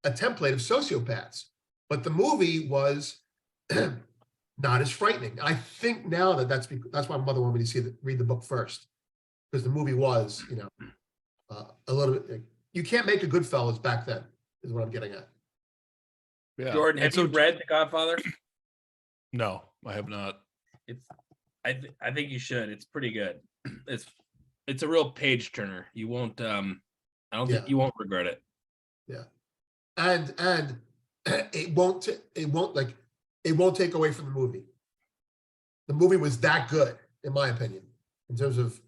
template of sociopaths. But the movie was not as frightening. I think now that's why my mother wanted me to read the book first, because the movie was, a little bit. You can't make a Goodfellas back then, is what I'm getting at.
Yeah.
Jordan, have you read The Godfather?
No, I have not.
I think you should. It's pretty good. It's a real page turner. You won't. I don't think you won't regret it.
Yeah, and it won't take away from the movie. The movie was that good, in my opinion, in terms of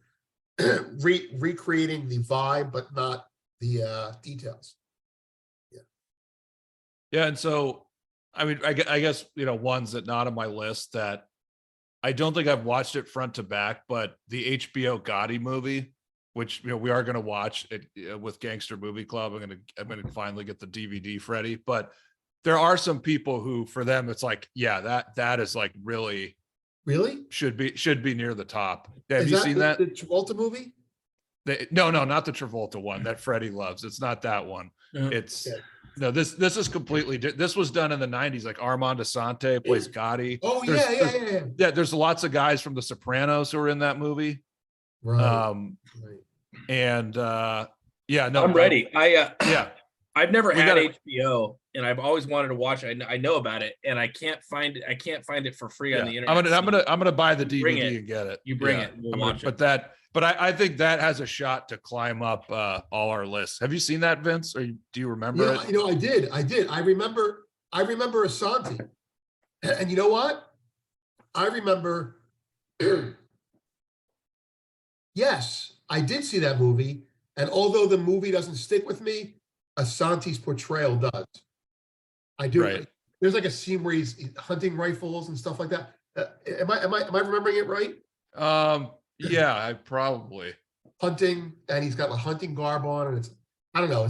recreating the vibe, but not the details.
Yeah, and so I mean, I guess ones that not on my list that I don't think I've watched it front to back, but the HBO Gotti movie, which we are going to watch it with Gangster Movie Club. I'm gonna finally get the DVD, Freddy. But there are some people who, for them, it's like, yeah, that is like really should be near the top. Have you seen that?
The Travolta movie?
No, not the Travolta one that Freddie loves. It's not that one. It's no, this is completely. This was done in the 90s. Like Armand Asante plays Gotti.
Oh,
yeah. There's lots of guys from The Sopranos who are in that movie.
Right.
And no,
I'm ready. I've never had
HBO,
and I've always wanted to watch it. I know about it, and I can't find it for free on the internet.
I'm gonna buy the DVD and get it.
You bring it. We'll watch it.
But I think that has a shot to climb up all our lists. Have you seen that, Vince? Or do you remember it?
I did. I remember Asante. And you know what? I remember. Yes, I did see that movie. And although the movie doesn't stick with me, Asante's portrayal does. I do.
Right.
There's like a scene where he's hunting rifles and stuff like that. Am I remembering it right?
Yeah, I probably
hunting, and he's got a hunting garb on, and I don't know.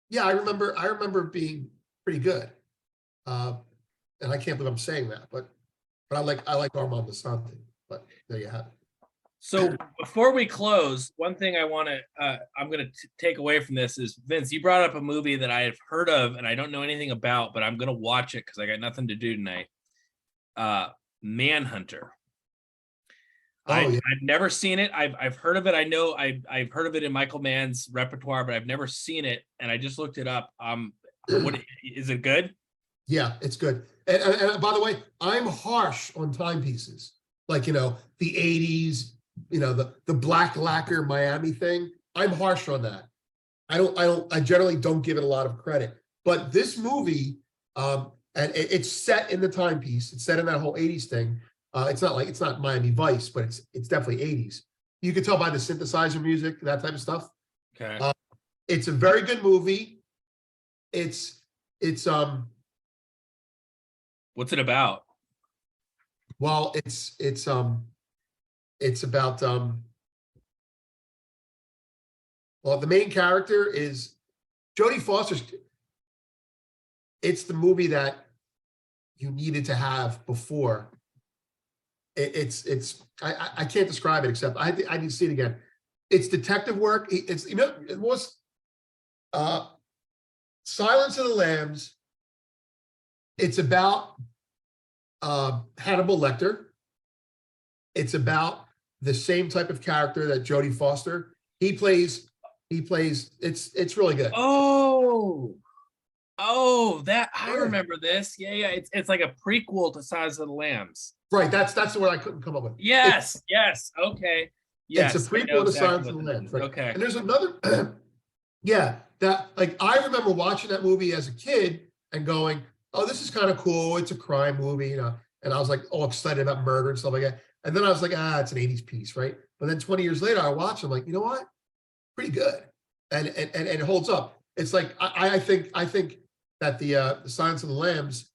Yeah, I remember being pretty good. And I can't believe I'm saying that, but I like Armand Asante. But there you have it.
So before we close, one thing I'm going to take away from this is, Vince, you brought up a movie that I have heard of and I don't know anything about, but I'm going to watch it because I got nothing to do tonight. Manhunter. I've never seen it. I've heard of it. I know I've heard of it in Michael Mann's repertoire, but I've never seen it. And I just looked it up. What is it good?
Yeah, it's good. And by the way, I'm harsh on timepieces. Like, the 80s, the black lacquer Miami thing. I'm harsh on that. I generally don't give it a lot of credit. But this movie, and it's set in the timepiece. It's set in that whole 80s thing. It's not Miami Vice, but it's definitely 80s. You can tell by the synthesizer music, that type of stuff.
Okay.
It's a very good movie. It's
what's it about?
Well, it's about well, the main character is Jodie Foster's. It's the movie that you needed to have before. I can't describe it except I need to see it again. It's detective work. It was Silence of the Lambs. It's about Hannibal Lecter. It's about the same type of character that Jodie Foster. He plays. It's really good.
That I remember this. Yeah. It's like a prequel to Silence of the Lambs.
Right. That's the word I couldn't come up with.
Yes. Okay. Yes.
It's a prequel to Silence of the Lambs. Right.
Okay.
And there's another. Yeah. That I remember watching that movie as a kid and going, "Oh, this is kind of cool. It's a crime movie," And I was like all excited about murder and stuff like that. And then I was like, it's an 80s piece, right? But then 20 years later, I watched. I'm like, you know what? Pretty good, and it holds up. It's like I think that the Silence of the Lambs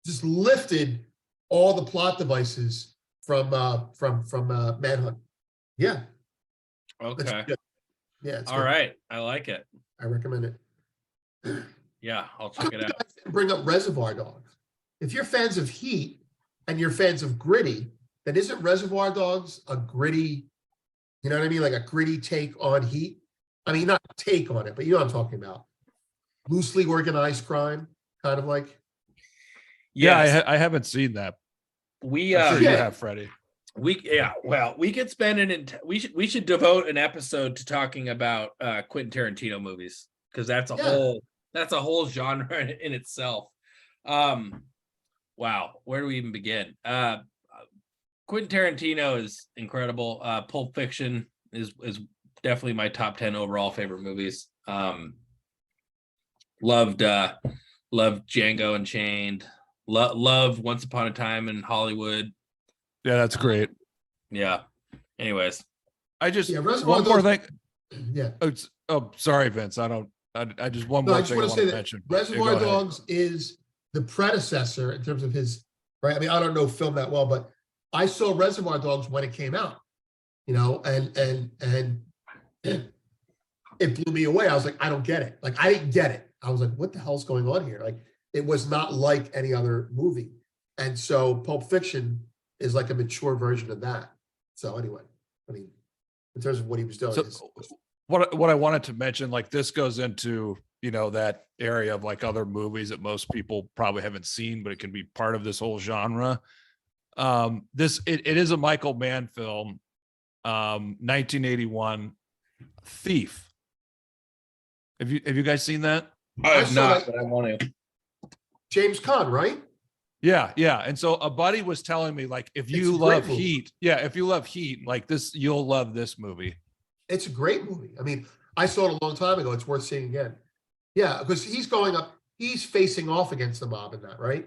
just lifted all the plot devices from Manhunt. Yeah.
Okay.
Yeah. It's
all
good.
right. I like it.
I recommend it.
Yeah, I'll check it out.
Bring up Reservoir Dogs. If you're fans of Heat and you're fans of gritty, then isn't Reservoir Dogs a gritty? You know what I mean? Like a gritty take on Heat. I mean, not take on it, but you know what I'm talking about. Loosely organized crime, kind of like.
Yeah,
Yes,
I haven't seen that.
we
I'm sure you
Yeah.
have, Freddie.
well, we could spend we should devote an episode to talking about Quentin Tarantino movies, because that's a
Yeah.
whole genre in itself. Wow, where do we even begin? Quentin Tarantino is incredible. Pulp Fiction is definitely my top 10 overall favorite movies. Loved Django Unchained. Loved Once Upon a Time in Hollywood.
Yeah, that's great.
Yeah. Anyways,
I just
Yeah, Reservoir
one more
Dogs-
thing.
Yeah.
Sorry, Vince. I just one
No, I
more
just
thing I
want to
want
say
to
that
mention.
Reservoir
Yeah, go ahead.
Dogs is the predecessor in terms of his, right? I mean, I don't know film that well, but I saw Reservoir Dogs when it came out, and it blew me away. I was like, I don't get it. Like, I didn't get it. I was like, what the hell's going on here? Like, it was not like any other movie. And so Pulp Fiction is like a mature version of that. So anyway, I mean, in terms of what he was doing.
So what I wanted to mention, like this goes into, that area of like other movies that most people probably haven't seen, but it can be part of this whole genre. It is a Michael Mann film, 1981, Thief. Have you guys seen that?
I
I
have
saw
not,
that-
but I want to.
James Caan, right?
Yeah. And so a buddy was telling me, like, if
It's
you
a great
love
movie.
Heat, if you love Heat, like this, you'll love this movie.
It's a great movie. I mean, I saw it a long time ago. It's worth seeing again. Yeah, because he's facing off against the mob in that, right?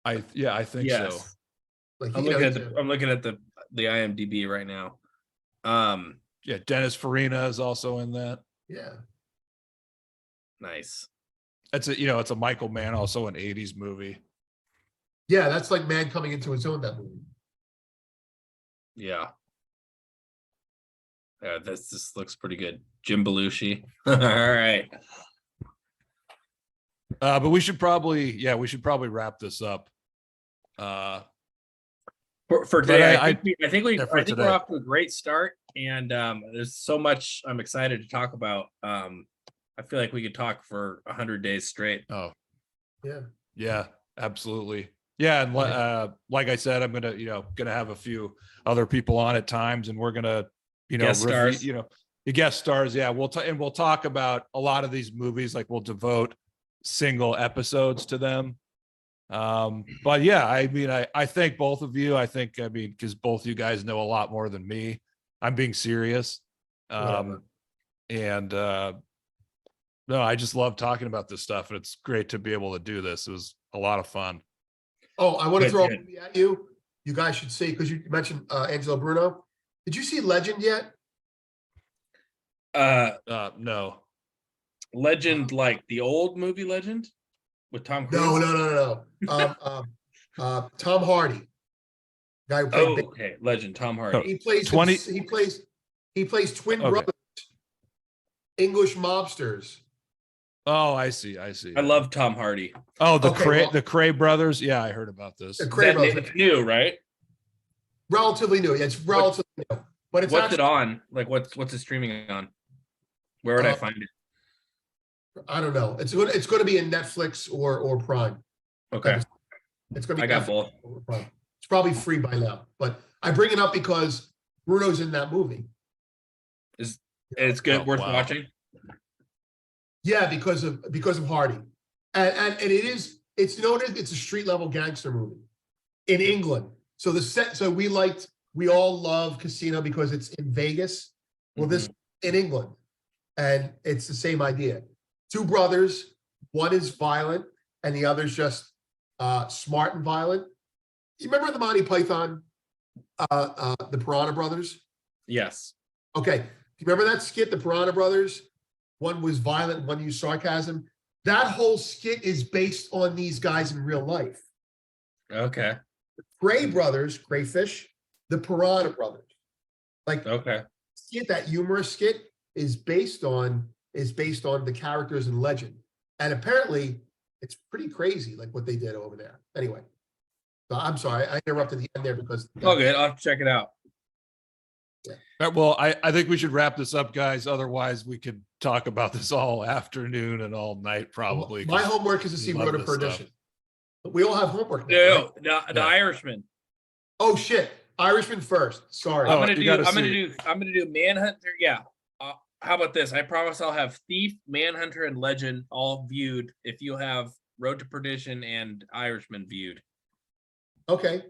I think
Yes.
so.
Like
I'm
you know,
looking at the IMDb right now.
Yeah, Dennis Farina is also in that.
yeah.
Nice.
It's a Michael Mann, also an 80s movie.
Yeah, that's like man coming into his own, that movie.
Yeah. Yeah, this looks pretty good. Jim Belushi. All right.
But we should probably wrap this up.
For
But
today,
I
I think
for
we're
today.
off to a great start, and there's so much I'm excited to talk about. I feel like we could talk for 100 days straight.
Oh,
Yeah.
yeah, absolutely. Yeah, and like I said, I'm gonna have a few other people on at times, and we're gonna
Guest stars.
the guest stars. Yeah, we'll talk about a lot of these movies. Like we'll devote single episodes to them. But yeah, I mean, I thank both of you. Because both you guys know a lot more than me. I'm being serious.
Whatever.
And no, I just love talking about this stuff, and it's great to be able to do this. It was a lot of fun.
Oh, I want to
Good,
throw a
good.
movie at you. You guys should see, because you mentioned Angelo Bruno. Did you see Legend yet?
No.
Legend, like the old movie Legend with Tom Cruise.
No. Tom Hardy, guy who played.
Oh,
Big-
okay. Legend. Tom Hardy.
He plays
20
He plays twin
Okay.
brothers, English mobsters.
Oh, I see.
I love Tom Hardy.
Oh, the
Okay,
the Cray brothers. Yeah, I heard about this.
The
Is
Cray
that
brothers.
it's new, right?
Relatively new. It's relatively new, but it's
What's
actually,
it on? Like, what's it streaming on? Where would I find it?
I don't know. It's going to be in Netflix or Prime.
Okay,
It's going to be.
I got
Netflix
both.
or Prime. It's probably free by now, but I bring it up because Bruno's in that movie.
It's good,
Oh,
worth
wow.
watching.
Yeah, because of Hardy, and it's known as, it's a street level gangster movie in England. So we all love Casino because it's in Vegas. Well, this in England, and it's the same idea. Two brothers, one is violent and the other's just smart and violent. You remember the Monty Python, the Piranha Brothers?
Yes.
Okay, you remember that skit, the Piranha Brothers? One was violent, one used sarcasm. That whole skit is based on these guys in real life.
Okay.
Gray Brothers, Crayfish, the Piranha Brothers. Like
Okay.
skit, that humorous skit is based on the characters in Legend. And apparently it's pretty crazy, like what they did over there. Anyway, so I'm sorry, I interrupted the end there because
Oh, good. I'll have to check it out.
Well, I think we should wrap this up, guys. Otherwise, we could talk about this all afternoon and all night, probably.
My
'cause
homework is to
we
see
love
Road to
this stuff.
Perdition. We all have homework now,
No,
right?
the
Yeah.
Irishman.
Oh shit, Irishman first. Sorry.
Oh,
I'm
you gotta
gonna
see
do Manhunter. Yeah. How about this? I promise I'll have Thief, Manhunter, and Legend all viewed if you have Road to Perdition and Irishman viewed.
Okay.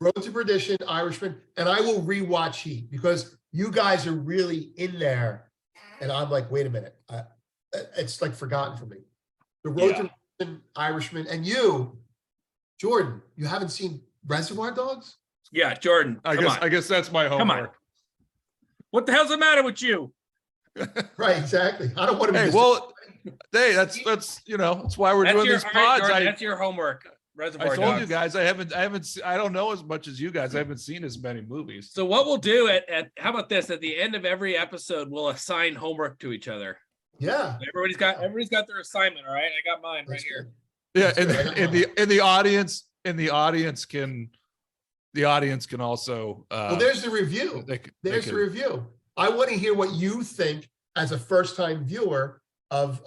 Road to Perdition, Irishman, and I will rewatch Heat because you guys are really in there, and I'm like, wait a minute, it's like forgotten for me. The Road to Perdition, Irishman, and you, Jordan, you haven't seen Reservoir Dogs?
Yeah, Jordan.
I
come on.
guess that's my
Come on.
homework.
What the hell's the matter with you?
Right, exactly. I don't want to.
Hey, well, hey, that's that's why we're doing these
all right,
pods.
Jordan, that's your homework. Reservoir
I told
Dogs.
you guys I don't know as much as you guys. I haven't seen as many movies.
So what we'll do at how about this? At the end of every episode, we'll assign homework to each other.
Yeah.
Everybody's got their assignment. All right, I got mine right
That's
here.
good.
Yeah,
That's good.
and the audience can also
Well, there's the review. There's the review. I want to hear what you think as a first-time viewer of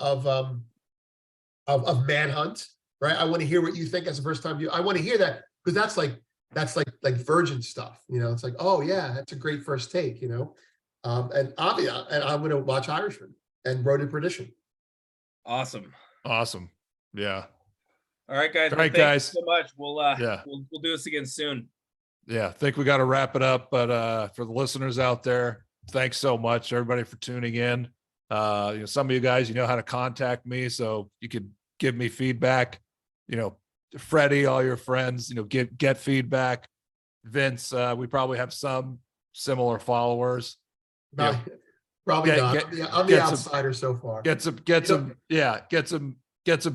Manhunt, right? I want to hear what you think as a first-time viewer. I want to hear that because that's like virgin stuff, It's like, oh yeah, that's a great first take, And obviously, and I'm going to watch Irishman and Road to Perdition.
Awesome.
Yeah.
All right, guys.
All right,
thank
guys.
you so much. We'll
Yeah.
we'll do this again soon.
Yeah, I think we got to wrap it up. But for the listeners out there, thanks so much, everybody, for tuning in. Some of you guys, you know how to contact me, so you could give me feedback. Freddy, all your friends, get feedback. Vince, we probably have some similar followers.
No, probably not. I'm the outsider so far.
Get some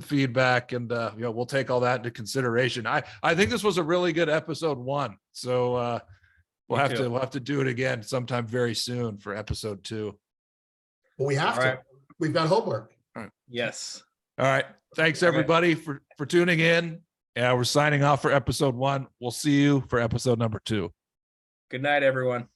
feedback, and we'll take all that into consideration. I think this was a really good episode 1. So we'll have to do it again sometime very soon for episode 2.
Well, we have to. We've got homework.
All right.
Yes.
All right. Thanks everybody for tuning in. Yeah, we're signing off for episode 1. We'll see you for episode number 2.
Good night, everyone.